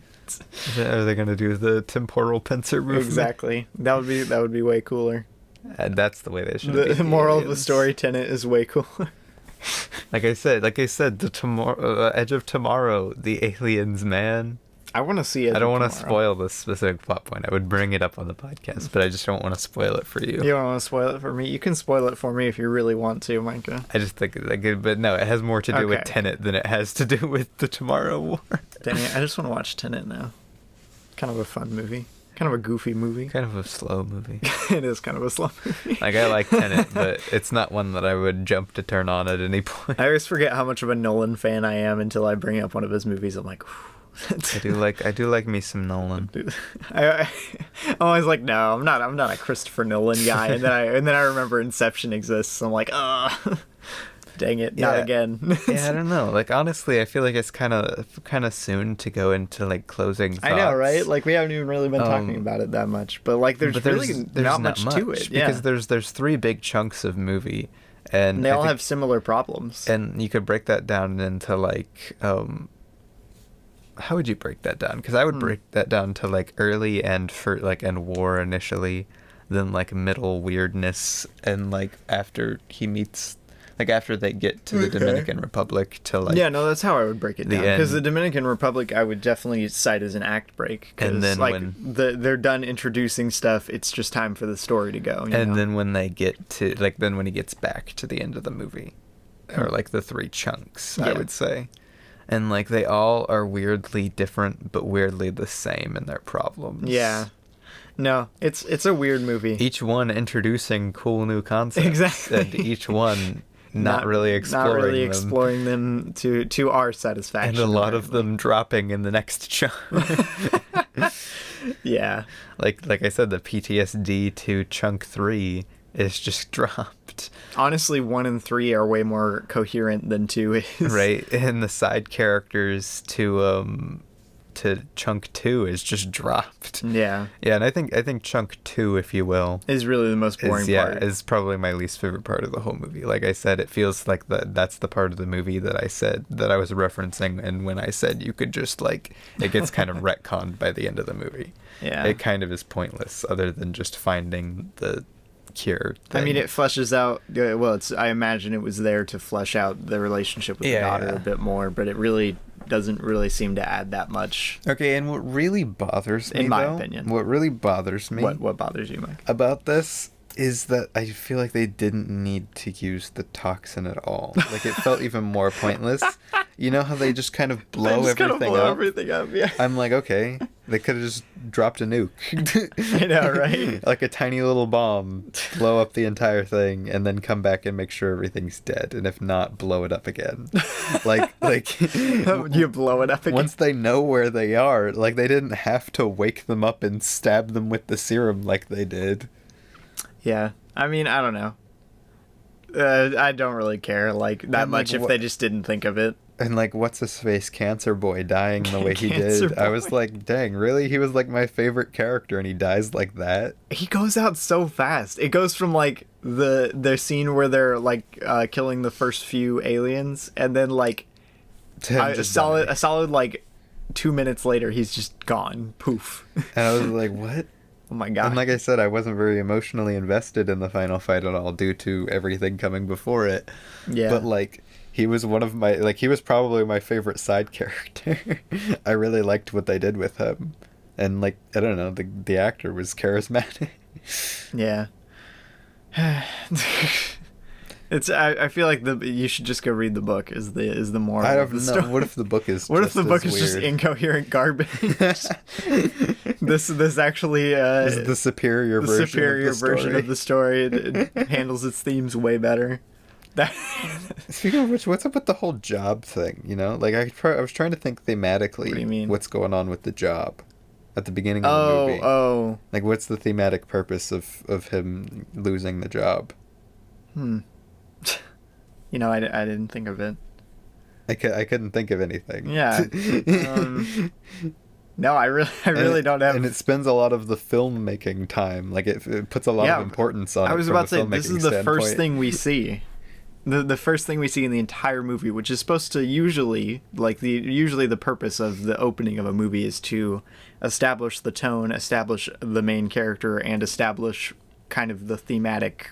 Are they gonna do the temporal pincer movement? Exactly. That would be way cooler. And that's the way they should. The moral of the story, Tenet is way cooler. Like I said, the Edge of Tomorrow, the aliens, man. I want to see it. I don't want to spoil this specific plot point. I would bring it up on the podcast, but I just don't want to spoil it for you. You don't want to spoil it for me? You can spoil it for me if you really want to, Micah. I just think, but no, it has more to do with Tenet than it has to do with the Tomorrow War. Dang it, I just want to watch Tenet now. Kind of a fun movie. Kind of a goofy movie. Kind of a slow movie. It is kind of a slow movie. Like, I like Tenet, but it's not one that I would jump to turn on at any point. I always forget how much of a Nolan fan I am until I bring up one of his movies. I'm like, I do like me some Nolan. I'm always like, no, I'm not a Christopher Nolan guy. And then I remember Inception exists. I'm like, dang it, not again. Yeah, I don't know. Like, honestly, I feel like it's kind of soon to go into like closing thoughts. I know, right? Like, we haven't even really been talking about it that much, but like, there's not much to it. Because there's three big chunks of movie, and they all have similar problems. And you could break that down into like, how would you break that down? Because I would break that down to like early and war initially, then like middle weirdness, and like after he meets. Like, after they get to the Dominican Republic to, like... Yeah, no, that's how I would break it down. Because the Dominican Republic, I would definitely cite as an act break. And then like, they're done introducing stuff, it's just time for the story to go. And then when they get to... Like, then when he gets back to the end of the movie. Or, like, the three chunks, I would say. And, like, they all are weirdly different, but weirdly the same in their problems. Yeah. No, it's a weird movie. Each one introducing cool new concepts. Exactly. And each one... Not really exploring them to our satisfaction. And a lot of them dropping in the next chunk. Yeah. Like I said, the PTSD to chunk 3 is just dropped. Honestly, 1 and 3 are way more coherent than 2 is. Right. And the side characters to to chunk 2 is just dropped. Yeah. Yeah, and I think chunk 2, if you will, is really the most boring part. Is probably my least favorite part of the whole movie. Like I said, it feels like that's the part of the movie that I said that I was referencing, and when I said you could just like, it gets kind of retconned by the end of the movie. Yeah. It kind of is pointless, other than just finding the cure thing. I mean, it fleshes out, well, I imagine it was there to flesh out the relationship with the daughter a bit more, but it really doesn't really seem to add that much. Okay, and what really bothers me, in my opinion, what really bothers me, what bothers you, Mike, about this is that I feel like they didn't need to use the toxin at all. Like, it felt even more pointless. You know how they just kind of blow everything up? Yeah. I'm like, okay, they could have just dropped a nuke. I know, right? Like a tiny little bomb, blow up the entire thing, and then come back and make sure everything's dead. And if not, blow it up again. like you blow it up again. Once they know where they are, like, they didn't have to wake them up and stab them with the serum like they did. Yeah, I mean, I don't know. I don't really care like that and much if they just didn't think of it. And like, what's his face, Cancer Boy, dying the way he did? Boy. I was like, dang, really? He was like my favorite character, and he dies like that. He goes out so fast. It goes from like the scene where they're like killing the first few aliens, and then like a solid like 2 minutes later, he's just gone. Poof. And I was like, what? Oh my god. And like I said, I wasn't very emotionally invested in the final fight at all due to everything coming before it. Yeah. But like, he was he was probably my favorite side character. I really liked what they did with him. And like, I don't know, the actor was charismatic. Yeah. I feel like you should just go read the book is the moral of the story. What if the book is just incoherent garbage? This actually is the superior version of the story. It handles its themes way better. Speaking of which, what's up with the whole job thing? You know, like I was trying to think thematically. What do you mean? What's going on with the job at the beginning of the movie? Oh, like what's the thematic purpose of him losing the job? You know, I didn't think of it. I couldn't think of anything. Yeah. No, I really don't have. And it spends a lot of the filmmaking time. Like it puts a lot of importance on it. I was about to say, this is the first thing we see. The first thing we see in the entire movie, which is supposed to usually the purpose of the opening of a movie is to establish the tone, establish the main character, and establish kind of the thematic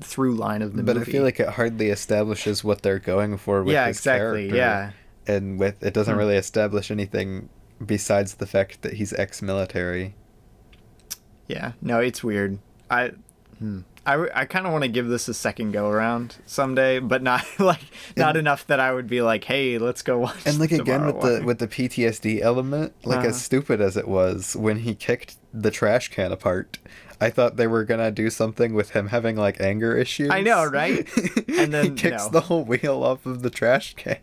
through line of the movie. But I feel like it hardly establishes what they're going for with this character. Yeah, and it doesn't really establish anything besides the fact that he's ex-military. Yeah, no, it's weird. I kind of want to give this a second go around someday, but not enough that I would be like, hey, let's go watch. And like again with the PTSD element, like as stupid as it was when he kicked the trash can apart, I thought they were gonna do something with him having like anger issues. I know, right? And then he kicks the whole wheel off of the trash can.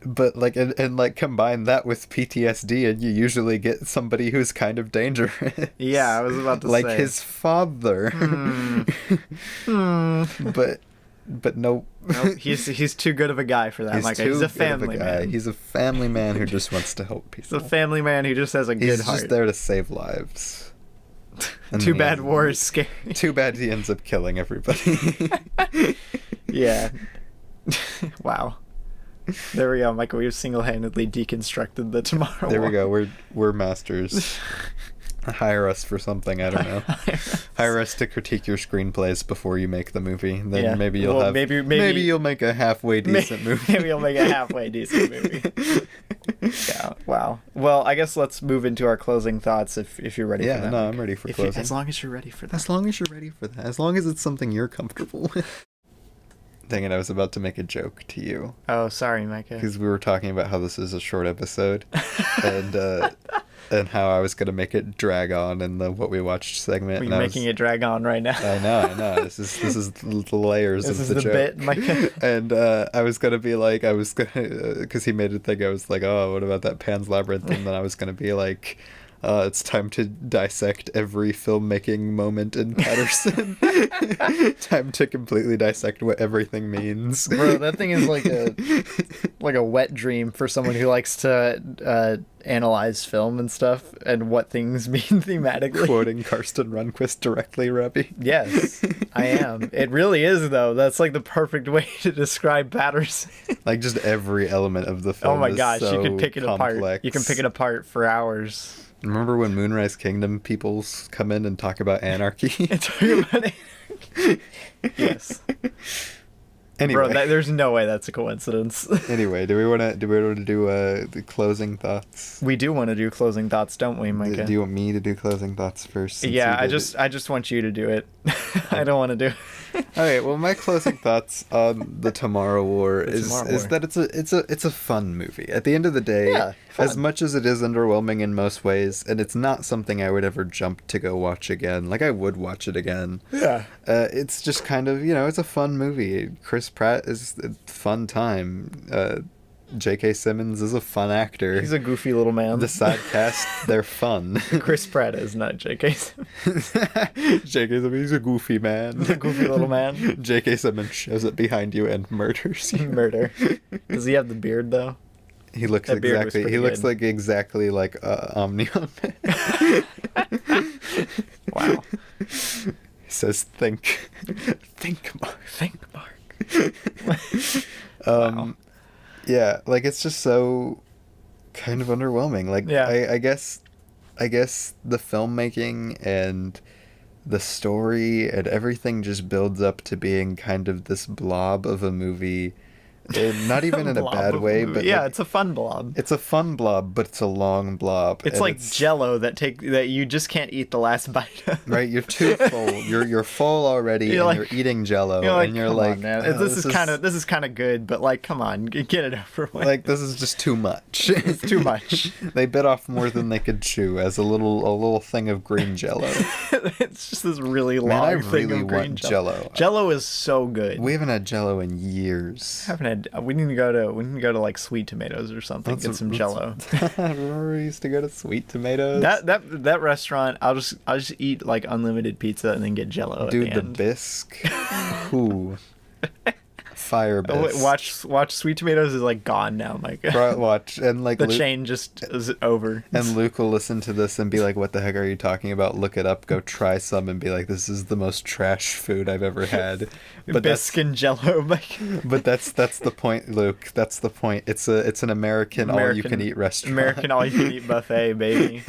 But like and like combine that with PTSD, and you usually get somebody who's kind of dangerous. Yeah, I was about to say like his father. But no, he's too good of a guy for that, Micah. He's a family man. He's a family man who just wants to help people. He's a family man who just has a good heart. He's just there to save lives. Too bad war is scary. Too bad he ends up killing everybody. Yeah. Wow. There we go, Micah. We've single-handedly deconstructed the Tomorrow There War. we go. We're masters. Hire us for something. I don't know. Hire us to critique your screenplays before you make the movie. Then maybe you'll maybe you'll make a halfway decent movie. Maybe you'll make a halfway decent movie. Yeah. Wow. Well, I guess let's move into our closing thoughts if you're ready for that. Yeah. No, I'm ready for closing. As long as you're ready for that. As long as you're ready for that. As long as it's something you're comfortable with. Dang it, I was about to make a joke to you. Oh, sorry, Micah. Because we were talking about how this is a short episode. And how I was going to make it drag on in the What We Watched segment. You're making it drag on right now. I know. This is the layers of the joke. Bit, Micah. And I was going to be like, because he made it think, I was like, oh, what about that Pan's Labyrinth? And then I was going to be like, It's time to dissect every filmmaking moment in Patterson. Time to completely dissect what everything means. Bro, that thing is like a wet dream for someone who likes to analyze film and stuff and what things mean thematically. Quoting Karsten Rundquist directly, Robbie. Yes, I am. It really is, though. That's like the perfect way to describe Patterson. Like just every element of the film. Oh my is gosh, so you can pick it complex. apart. You can pick it apart for hours. Remember when Moonrise Kingdom peoples come in and talk about anarchy? Yes. Anyway, Bro, there's no way that's a coincidence. Anyway, do we want to do the closing thoughts? We do want to do closing thoughts, don't we, Micah? Do you want me to do closing thoughts first? Yeah, I just want you to do it. I don't want to do it. Okay, well, my closing thoughts on the Tomorrow War is that it's a fun movie. At the end of the day, yeah, as much as it is underwhelming in most ways, and it's not something I would ever jump to go watch again. Like, I would watch it again. Yeah. It's just kind of, it's a fun movie. Chris Pratt is a fun time. J.K. Simmons is a fun actor. He's a goofy little man. The side cast, they're fun. Chris Pratt is not J.K. Simmons. J.K. Simmons, he's a goofy man. A goofy little man. J.K. Simmons shows it behind you and murders you. Murder. Does he have the beard, though? He looks looks like exactly like Omnium. Wow. He says, think. Think, Mark. Think, Mark. Wow. Yeah, like, it's just so kind of underwhelming. Like, yeah. I guess the filmmaking and the story and everything just builds up to being kind of this blob of a movie. Not even in a bad way, but yeah, it's a fun blob. It's a fun blob, but it's a long blob. It's like Jello that you just can't eat the last bite of. Right, you're too full. You're full already, you're eating Jello, and you're like, man, this is kind of good, but like, come on, get it over with. Like, this is just too much. It's too much. They bit off more than they could chew as a little thing of green Jello. It's just this really long thing of green Jello. Jello is so good. We haven't had Jello in years. We need to go to like Sweet Tomatoes or something. Get some Jello. Remember we used to go to Sweet Tomatoes? That restaurant. I'll just eat like unlimited pizza and then get Jello. Dude, at the end. bisque. Ooh. Fire bisque. Watch Sweet Tomatoes is like gone now, Micah. Right, watch and like the chain just is over. And Luke will listen to this and be like, "What the heck are you talking about?" Look it up, go try some, and be like, "This is the most trash food I've ever had." But bisque and Jello, Micah. But that's the point, Luke. That's the point. It's an American all-you-can-eat restaurant. American all-you-can-eat buffet, baby.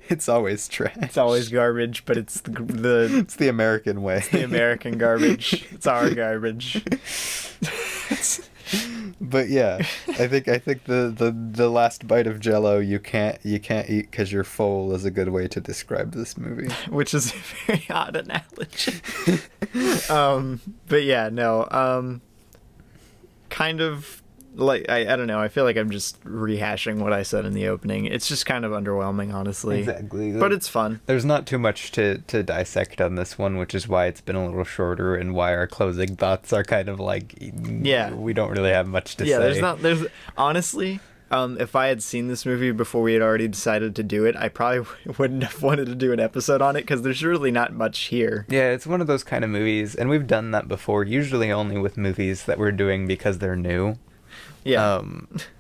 It's always trash. It's always garbage, but it's it's the American way. It's the American garbage. It's our garbage. But yeah, I think the last bite of Jello you can't eat because you're full is a good way to describe this movie. Which is a very odd analogy. But yeah, no. Kind of like I don't know. I feel like I'm just rehashing what I said in the opening. It's just kind of underwhelming, honestly. Exactly. But it's fun. There's not too much to dissect on this one, which is why it's been a little shorter and why our closing thoughts are kind of like, we don't really have much to say. Yeah, there's honestly, if I had seen this movie before we had already decided to do it, I probably wouldn't have wanted to do an episode on it because there's really not much here. Yeah, it's one of those kind of movies, and we've done that before, usually only with movies that we're doing because they're new. Yeah.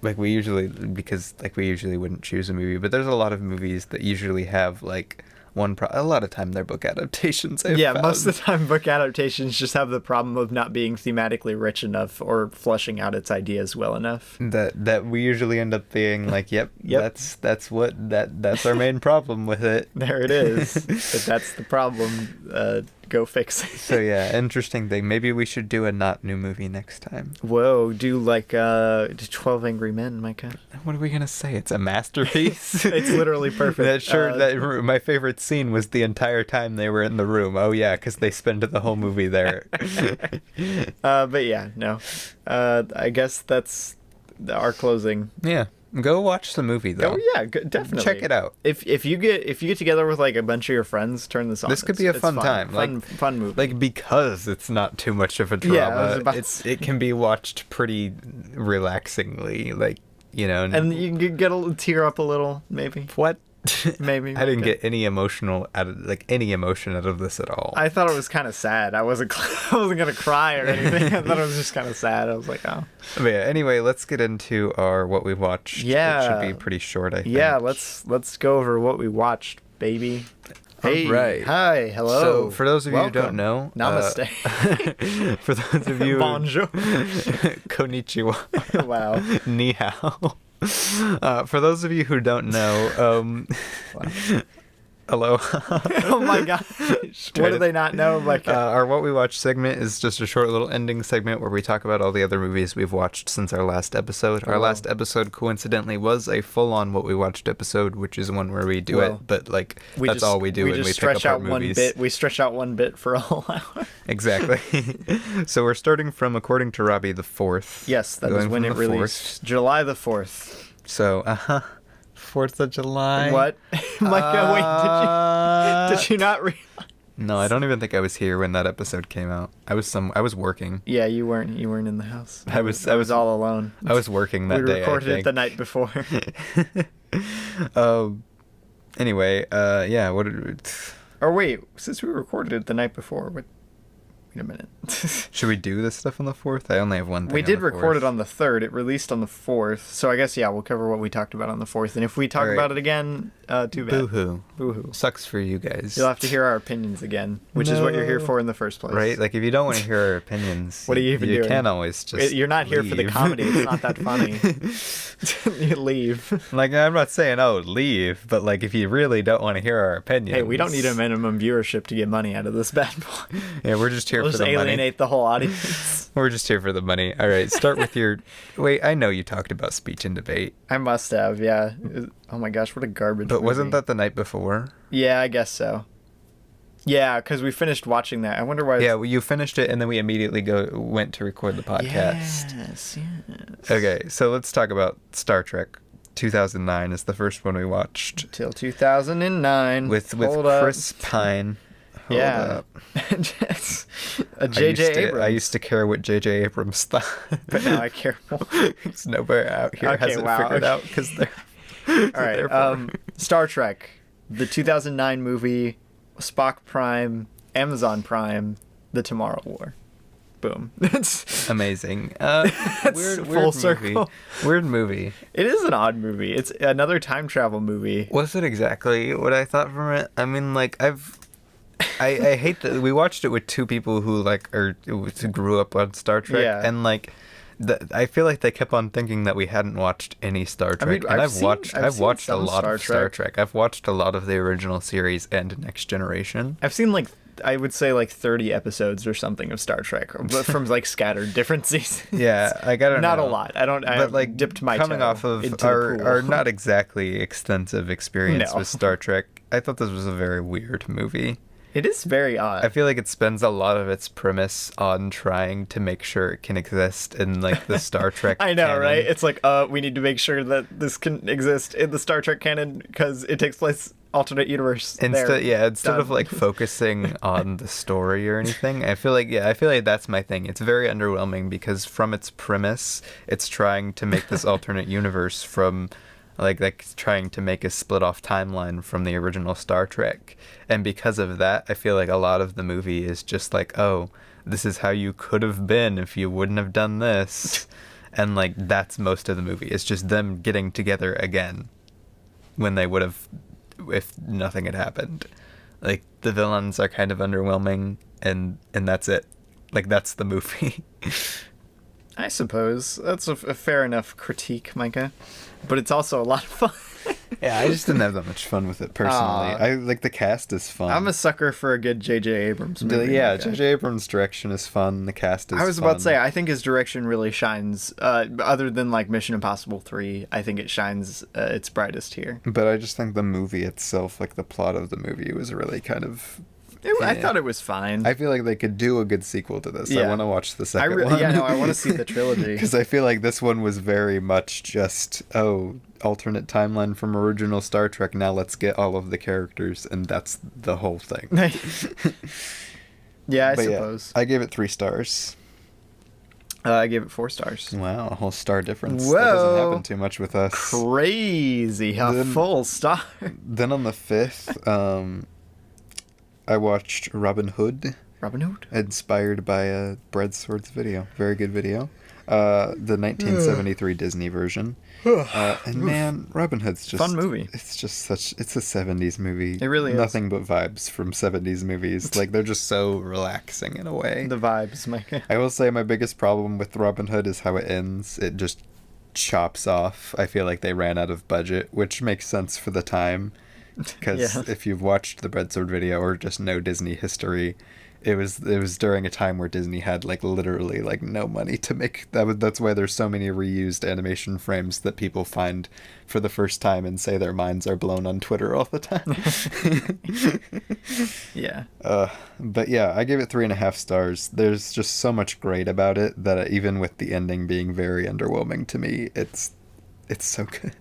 We usually wouldn't choose a movie, but there's a lot of movies that usually have like a lot of time they're book adaptations. Most of the time book adaptations just have the problem of not being thematically rich enough or fleshing out its ideas well enough. That we usually end up being like, yep. that's our main problem with it. There it is. But that's the problem. Go fix it. So yeah, interesting thing. Maybe we should do a not new movie next time. Whoa, do like 12 Angry Men, Micah. What are we gonna say? It's a masterpiece. It's literally perfect. My favorite scene was the entire time they were in the room. Oh yeah, because they spend the whole movie there. But yeah, no. I guess that's our closing. Yeah. Go watch the movie though. Oh yeah, definitely check it out. If you get together with like a bunch of your friends, turn this on. This could be a fun time, fun movie. Like because it's not too much of a drama. Yeah, it can be watched pretty relaxingly, like and you can tear up a little, maybe. What? Maybe. I didn't get any emotion out of this at all. I thought it was kind of sad. I wasn't gonna cry or anything. I thought it was just kind of sad. I was like, oh. But yeah, anyway, let's get into our what we watched. Yeah. It should be pretty short, I think. Yeah, let's go over what we watched, baby. Hey, right. Hi, hello. So, for those of you who don't know... Namaste. For those of you... Bonjour. Konnichiwa. Wow. Ni hao. For those of you who don't know... Hello. Oh my god. What do they not know? Our What We Watched segment is just a short little ending segment where we talk about all the other movies we've watched since our last episode. Our last episode, coincidentally, was a full-on What We Watched episode, which is one where we do it, but that's all we do, and we pick up our movies. We stretch out one bit for a whole hour. Exactly. So we're starting from According to Robbie the 4th. Yes, that is when it released. July the 4th. So, 4th of July. What? Micah, wait, did you not realize? No, I don't even think I was here when that episode came out. I was working. Yeah, you weren't in the house. I was all alone. I was working that day. We recorded it the night before. Anyway, yeah, what did Or wait, since we recorded it the night before, wait a minute. Should we do this stuff on the 4th? I only have one thing. We did record it on the 3rd. It released on the 4th. So I guess, yeah, we'll cover what we talked about on the 4th. And if we talk about it again, too bad. Boo-hoo. Boo-hoo. Sucks for you guys. You'll have to hear our opinions again, which is what you're here for in the first place. Right? Like, if you don't want to hear our opinions, what are you even doing? You can always just You're not here for the comedy. It's not that funny. You leave. Like, I'm not saying, leave, but, like, if you really don't want to hear our opinions... Hey, we don't need a minimum viewership to get money out of this bad boy. Yeah, we're just here for the money. Alienate the whole audience. We're just here for the money. All right, start with your... Wait, I know you talked about speech and debate. I must have, yeah. Oh my gosh, what a garbage But movie. wasn't that the night before? Yeah, I guess so. Yeah, because we finished watching that. I wonder why... Yeah, well, you finished it, and then we immediately went to record the podcast. Yes. Okay, so let's talk about Star Trek. 2009 is the first one we watched. Till 2009. With Chris Pine. Hold up. A J.J. Abrams. I used to care what J.J. Abrams thought. But now I care more. Because nobody out here hasn't figured out because they're... All right, Star Trek. The 2009 movie, Spock Prime, Amazon Prime, The Tomorrow War. Boom. It's amazing. Weird full circle. Weird movie. It is an odd movie. It's another time travel movie. Was it exactly what I thought from it? I mean, like, I hate that we watched it with two people who grew up on Star Trek, and like, I feel like they kept on thinking that we hadn't watched any Star Trek. I mean, and I've watched a lot of Star Trek. I've watched a lot of the original series and Next Generation. I've seen I would say 30 episodes or something of Star Trek, but from scattered different seasons. Yeah, I don't know. Not a lot. But dipped my coming toe off of into our not exactly extensive experience with Star Trek, I thought this was a very weird movie. It is very odd. I feel like it spends a lot of its premise on trying to make sure it can exist in the Star Trek I know, canon. right? It's we need to make sure that this can exist in the Star Trek canon because it takes place alternate universe. Instead of focusing on the story or anything, I feel like that's my thing. It's very underwhelming because from its premise, it's trying to make this alternate universe from trying to make a split off timeline from the original Star Trek. And because of that, I feel like a lot of the movie is just this is how you could have been if you wouldn't have done this. And that's most of the movie. It's just them getting together again when they would have if nothing had happened. The villains are kind of underwhelming and that's it. That's the movie. I suppose that's a fair enough critique, Micah. But it's also a lot of fun. Yeah, I just didn't have that much fun with it personally. The cast is fun. I'm a sucker for a good J.J. Abrams movie. Yeah, J.J. Abrams' direction is fun. The cast is fun. I was about to say, I think his direction really shines. Other than Mission Impossible 3, I think it shines its brightest here. But I just think the movie itself, the plot of the movie was really kind of... I thought it was fine. I feel like they could do a good sequel to this. Yeah. I want to watch the second one. Yeah, no, I want to see the trilogy. Because I feel like this one was very much just, alternate timeline from original Star Trek. Now let's get all of the characters, and that's the whole thing. Yeah, I suppose. Yeah, I gave it 3 stars. I gave it 4 stars. Wow, a whole star difference. Whoa. That doesn't happen too much with us. Crazy. A full star. Then on the 5th, I watched Robin Hood. Robin Hood? Inspired by a Bread Swords video. Very good video. The 1973 Disney version. And man, Robin Hood's just... Fun movie. It's just it's a 70s movie. It really is. Nothing but vibes from 70s movies. Like, they're just so relaxing in a way. The vibes, Micah. I will say my biggest problem with Robin Hood is how it ends. It just chops off. I feel like they ran out of budget, which makes sense for the time. Because if you've watched the Bread Sword video or just know Disney history... It was during a time where Disney had like literally like no money to make that. That's why there's so many reused animation frames that people find for the first time and say their minds are blown on Twitter all the time. Yeah. But yeah, I gave it 3.5 stars. There's just so much great about it that even with the ending being very underwhelming to me, it's so good.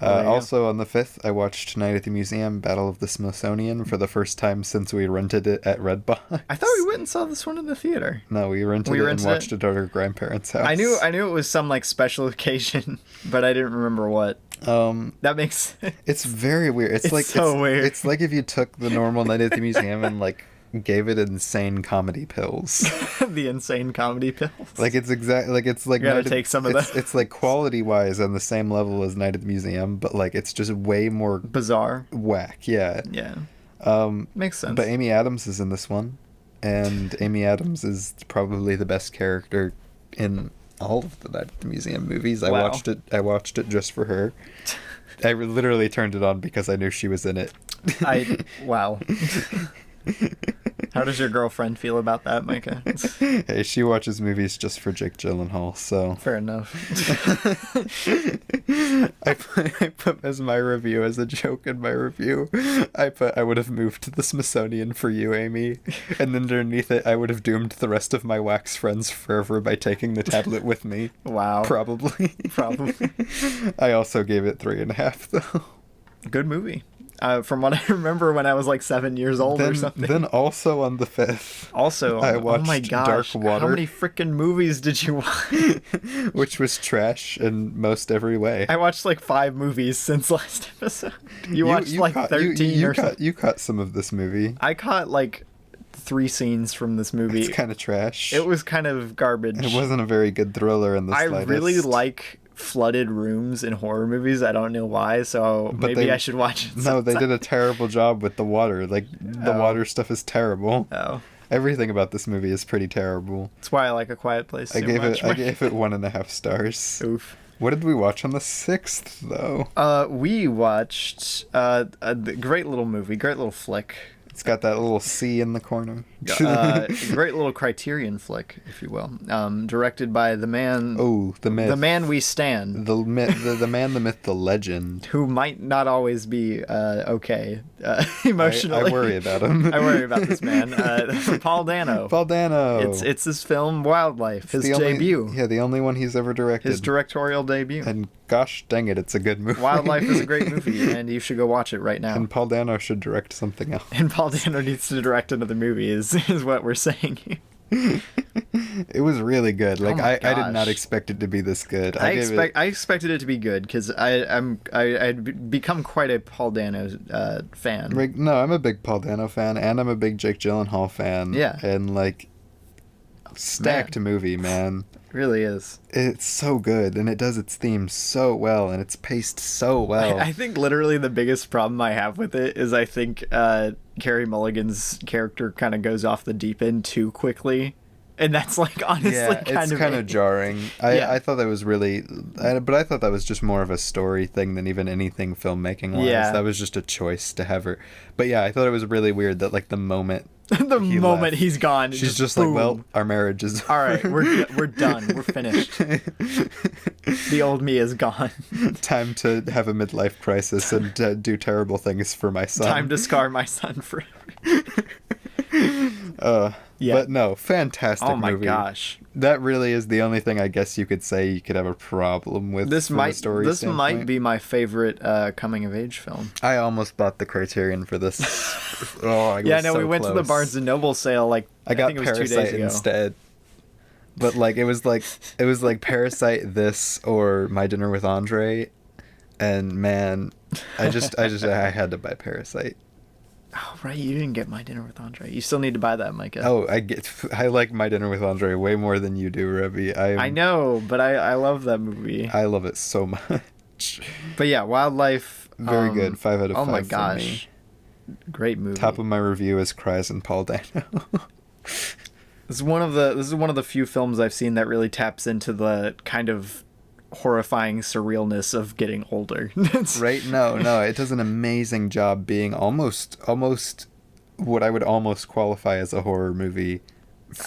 Also on the 5th, I watched Night at the Museum, Battle of the Smithsonian for the first time since we rented it at Redbox. I thought we went and saw this one in the theater. No, we rented it and watched it at our grandparents' house. I knew it was some like special occasion, but I didn't remember what. That makes sense. It's very weird. It's like so weird. It's like if you took the normal Night at the Museum and like gave it insane comedy pills. The insane comedy pills. Like it's exactly like it's like you gotta take some of that. It's like quality wise on the same level as Night at the Museum, but like it's just way more bizarre, whack. Yeah. Makes sense. But Amy Adams is in this one, and Amy Adams is probably the best character in all of the Night at the Museum movies. I watched it just for her. I literally turned it on because I knew she was in it. Wow. How does your girlfriend feel about that, Micah? Hey, she watches movies just for Jake Gyllenhaal, so... Fair enough. I put as my review, as a joke in my review, I would have moved to the Smithsonian for you, Amy. And then underneath it, I would have doomed the rest of my wax friends forever by taking the tablet with me. Wow. Probably. I also gave it 3.5, though. Good movie. From what I remember when I was like 7 years old or something. Then also on the 5th. I watched oh my gosh, Dark Water. How many freaking movies did you watch? Which was trash in most every way. I watched like 5 movies since last episode. You watched like 13 or something. You caught some of this movie. I caught like 3 scenes from this movie. It's kind of trash. It was kind of garbage. It wasn't a very good thriller in the slightest. I really like flooded rooms in horror movies. I don't know why, so maybe I should watch it sometime. No, they did a terrible job with the water. Like, the water stuff is terrible. Oh. Everything about this movie is pretty terrible. That's why I like A Quiet Place I gave it 1.5 stars. Oof. What did we watch on the 6th, though? We watched a great little movie, great little flick. It's got that little C in the corner. Great little Criterion flick, if you will. Directed by the man... Oh, the myth. The man we stand. The man, the myth, the legend. Who might not always be okay emotionally. I worry about him. I worry about this man. Paul Dano. Paul Dano. It's his film Wildlife, his debut. The only one he's ever directed. His directorial debut. And gosh dang it, it's a good movie. Wildlife is a great movie, and you should go watch it right now. And Paul Dano should direct something else. And Paul Dano needs to direct another movie, is what we're saying. It was really good. Like, I did not expect it to be this good. I expected it to be good because I'd become quite a Paul Dano fan. Like, no, I'm a big Paul Dano fan, and I'm a big Jake Gyllenhaal fan. Yeah. And like, stacked movie, man. It really is. It's so good, and it does its theme so well, and it's paced so well. I think literally the biggest problem I have with it is I think Carey Mulligan's character kind of goes off the deep end too quickly. And that's like honestly kind of jarring. I thought that was really, but I thought that was just more of a story thing than even anything filmmaking wise. Yeah. That was just a choice to have her. But yeah, I thought it was really weird that like the moment he's gone, she's just boom. like, well, our marriage is all right. We're done. We're finished. The old me is gone. Time to have a midlife crisis and do terrible things for my son. Time to scar my son forever. Yeah. But no, fantastic movie. Oh my gosh. That really is the only thing I guess you could say you could have a problem with. This might be my favorite coming of age film. I almost bought the Criterion for this. We went to the Barnes & Noble sale I got think it was Parasite 2 days ago. instead. But like it was like Parasite, this, or My Dinner with Andre, and man, I had to buy Parasite. Oh right, you didn't get My Dinner with Andre. You still need to buy that, Micah. Oh, I like My Dinner with Andre way more than you do, Robbie. I know, but I love that movie. I love it so much. But yeah, Wildlife. Very good. 5 out of 5. Oh my for gosh, me. Great movie. Top of my review is Cries and Paul Dano. This is one of the few films I've seen that really taps into the kind of horrifying surrealness of getting older. Right? No, it does an amazing job being almost what I would almost qualify as a horror movie.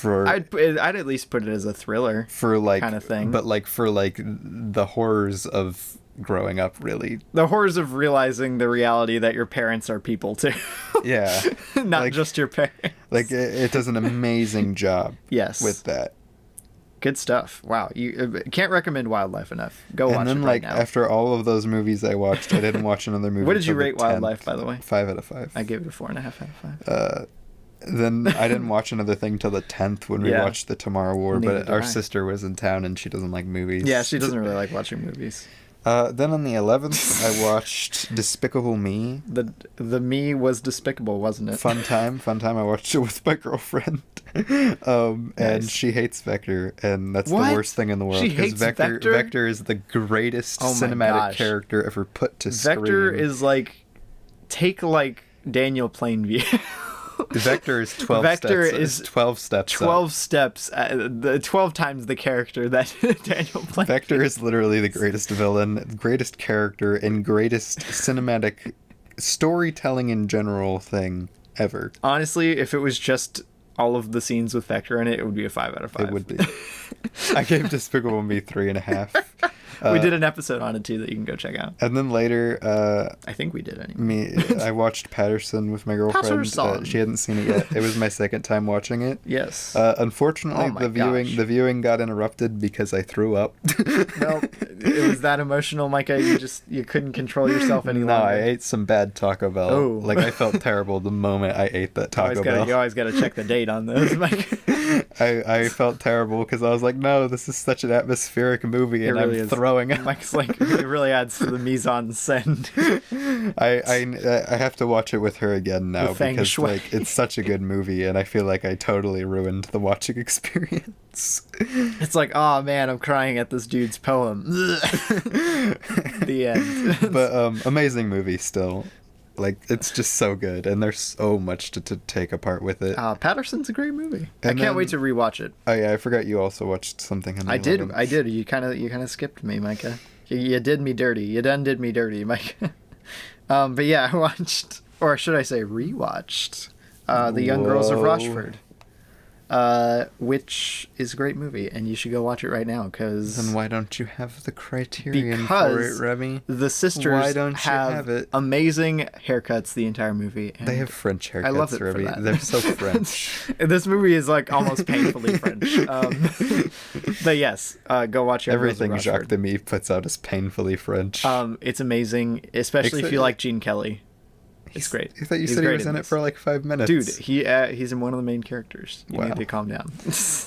I'd at least put it as a thriller for like kind of thing, but like for like the horrors of growing up, really. The horrors of realizing the reality that your parents are people too. Yeah. Not like, just your parents. Like it does an amazing job. Yes. With that. Good stuff. Wow. You can't recommend Wildlife enough. Go watch it right now. After all of those movies I watched, I didn't watch another movie. What did you rate Wildlife, by the way? 5 out of 5. I gave it a 4.5 out of 5. Then I didn't watch another thing till the 10th when we watched The Tomorrow War, Neither but our sister was in town and she doesn't like movies. Yeah, she doesn't really like watching movies. Then on the 11th, I watched Despicable Me. The Me was despicable, wasn't it? Fun time. I watched it with my girlfriend. And she hates Vector, and that's the worst thing in the world. She hates Vector? Vector is the greatest cinematic character ever put to screen. Vector is like, take like Daniel Plainview. Vector is 12 Vector steps. is 12 steps. 12 steps. 12 times the character that Daniel Plainview. Vector is literally the greatest villain, greatest character, and greatest cinematic storytelling in general thing ever. Honestly, if it was just all of the scenes with Vector in it, it would be a 5 out of 5. It would be. I gave Despicable Me 3.5. We did an episode on it too that you can go check out. And then later, I think we did anyway. I watched Patterson with my girlfriend. Patterson. She hadn't seen it yet. It was my second time watching it. Yes. Unfortunately, the viewing got interrupted because I threw up. Well, it was that emotional, Micah. You couldn't control yourself any longer. No, I ate some bad Taco Bell. Oh. Like I felt terrible the moment I ate that Taco Bell. You always got to check the date on those, Micah. I felt terrible because I was like, no, this is such an atmospheric movie, and really I'm throwing up. Mike's like, it really adds to the mise en scène. I have to watch it with her again now because like it's such a good movie, and I feel like I totally ruined the watching experience. It's like, oh man, I'm crying at this dude's poem. The end. But amazing movie still. Like, it's just so good, and there's so much to take apart with it. Patterson's a great movie. I can't wait to rewatch it. Oh yeah, I forgot you also watched something on the 11th. I did. You kind of skipped me, Micah. You did me dirty. You done did me dirty, Micah. But yeah, I watched, or should I say rewatched, The Young Girls of Rochford. Which is a great movie, and you should go watch it right now. Because then why don't you have the criterion for it, Remy? The sisters have amazing haircuts the entire movie. And they have French haircuts, I love it Remy. for that. They're so French. This movie is like almost painfully French. But yes, go watch everything Jacques Demy puts out is painfully French. It's amazing, especially if you like Gene Kelly. It's great. I thought you said he was in it for like 5 minutes. Dude, he's in one of the main characters. You need to calm down.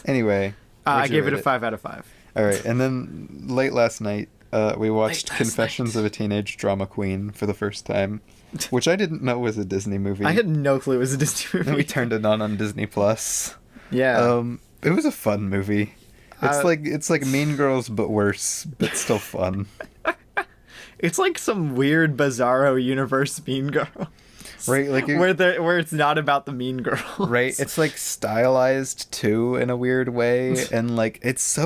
Anyway. I gave it a 5 out of 5. All right. And then late last night, we watched Confessions of a Teenage Drama Queen for the first time, which I didn't know was a Disney movie. I had no clue it was a Disney movie. And we turned it on Disney Plus. Yeah. It was a fun movie. It's like Mean Girls, but worse, but still fun. It's like some weird Bizarro universe Mean Girl. Right, like where it's not about the mean girl. Right, it's like stylized too in a weird way, and like it's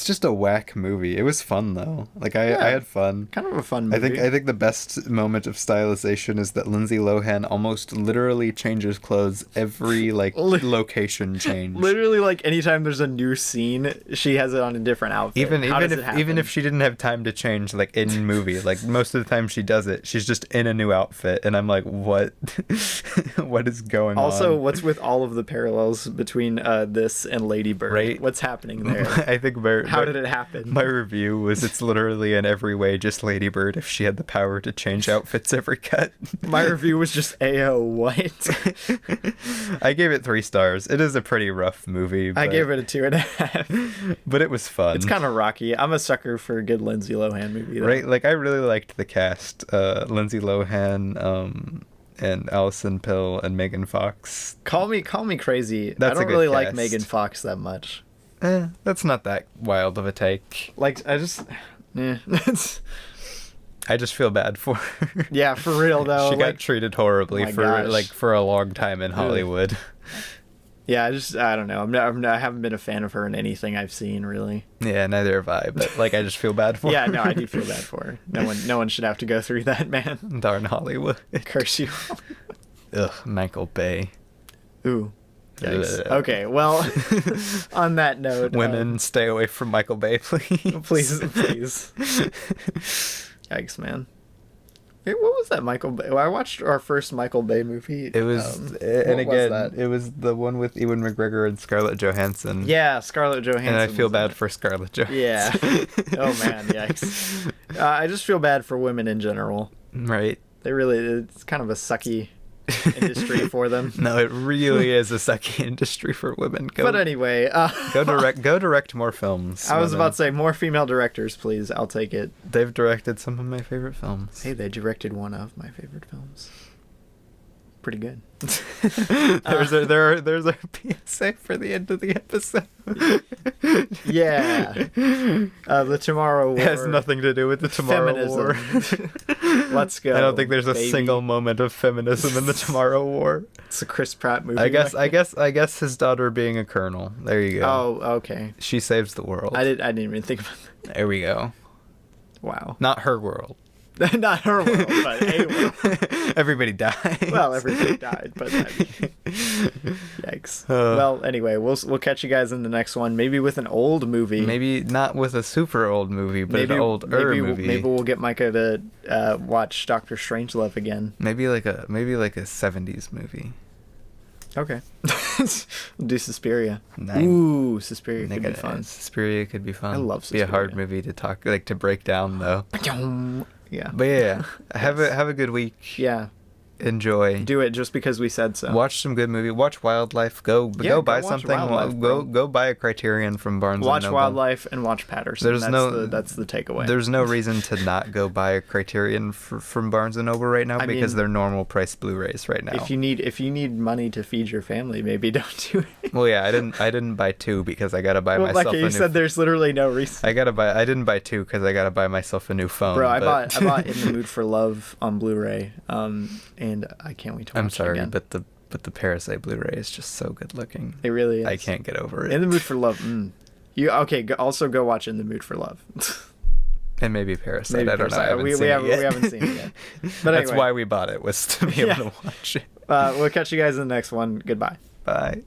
just a whack movie. It was fun though. Like I had fun. Kind of a fun movie. I think the best moment of stylization is that Lindsay Lohan almost literally changes clothes every like location change. Literally, like anytime there's a new scene, she has it on a different outfit. Even if she didn't have time to change, like in movie, like most of the time she does it, she's just in a new outfit, and I'm like, what? What is going on? Also, what's with all of the parallels between this and Lady Bird? Right? What's happening there? I think very How did it happen? My review was it's literally in every way just Lady Bird if she had the power to change outfits every cut. My review was just AO what? I gave it 3 stars. It is a pretty rough movie. I gave it a 2.5. But it was fun. It's kind of rocky. I'm a sucker for a good Lindsay Lohan movie, though. Right? Like, I really liked the cast. Lindsay Lohan, and Alison Pill and Megan Fox. Call me crazy. That's I a don't good really cast. like Megan Fox that much. That's not that wild of a take. Like, I just... I just feel bad for her. Yeah, for real, though. She got treated horribly for a long time in Hollywood. Yeah, I don't know. I haven't been a fan of her in anything I've seen, really. Yeah, neither have I, but, like, I just feel bad for her. Yeah, no, I do feel bad for her. No one should have to go through that, man. Darn Hollywood. Curse you. Ugh, Michael Bay. Ooh. Yikes. Okay, well, on that note... Women, stay away from Michael Bay, please. Please. Yikes, man. Hey, what was that Michael Bay? I watched our first Michael Bay movie. It was, it was the one with Ewan McGregor and Scarlett Johansson. Yeah, Scarlett Johansson. And I feel bad for Scarlett Johansson. Yeah. Oh man, yikes. I just feel bad for women in general. Right. It's kind of a sucky industry for them. No, it really is a sucky industry for women. But anyway, go direct more films. I was about to say more female directors, please. I'll take it. They've directed some of my favorite films. Hey, they directed one of my favorite films. Pretty good. There's a PSA for the end of the episode. Yeah. The Tomorrow War. It has nothing to do with the Tomorrow War. Let's go. I don't think there's a baby. single moment of feminism in the Tomorrow War. It's a Chris Pratt movie. I guess his daughter being a colonel. There you go. Oh, okay. She saves the world. I didn't even think about that. There we go. Wow. Not her world. Not her world, but a world. Everybody died. Well, everybody died, but yikes. Well, anyway, we'll catch you guys in the next one. Maybe with an old movie. Maybe not with a super old movie, but an older movie. Maybe we'll get Micah to watch Doctor Strangelove again. Maybe like a 70s movie. Okay. We'll do Suspiria. Nice. Ooh, Suspiria could be fun. Suspiria could be fun. I love Suspiria. Be a hard movie to talk, to break down though. Yeah. But yeah, have a good week. Yeah. Enjoy. Do it just because we said so. Watch some good movie. Watch Wildlife. Go buy something. Go buy a Criterion from Barnes & Noble. Watch Wildlife and watch Patterson. That's the takeaway. There's no reason to not go buy a Criterion from Barnes & Noble right now because they're normal price Blu-rays right now. If you need money to feed your family, maybe don't do it. Well, yeah, I didn't buy 2 because I gotta buy myself. Like you said, there's literally no reason. I didn't buy 2 because I gotta buy myself a new phone. Bro, I bought In the Mood for Love on Blu-ray, and I can't wait to watch I'm sorry, it again. but the Parasite Blu-ray is just so good looking. It really is. I can't get over it. In the Mood for Love. Also go watch In the Mood for Love. And maybe Parasite. I don't know. We haven't seen it yet. But that's why we bought it, was to be able to watch it. We'll catch you guys in the next one. Goodbye. Bye.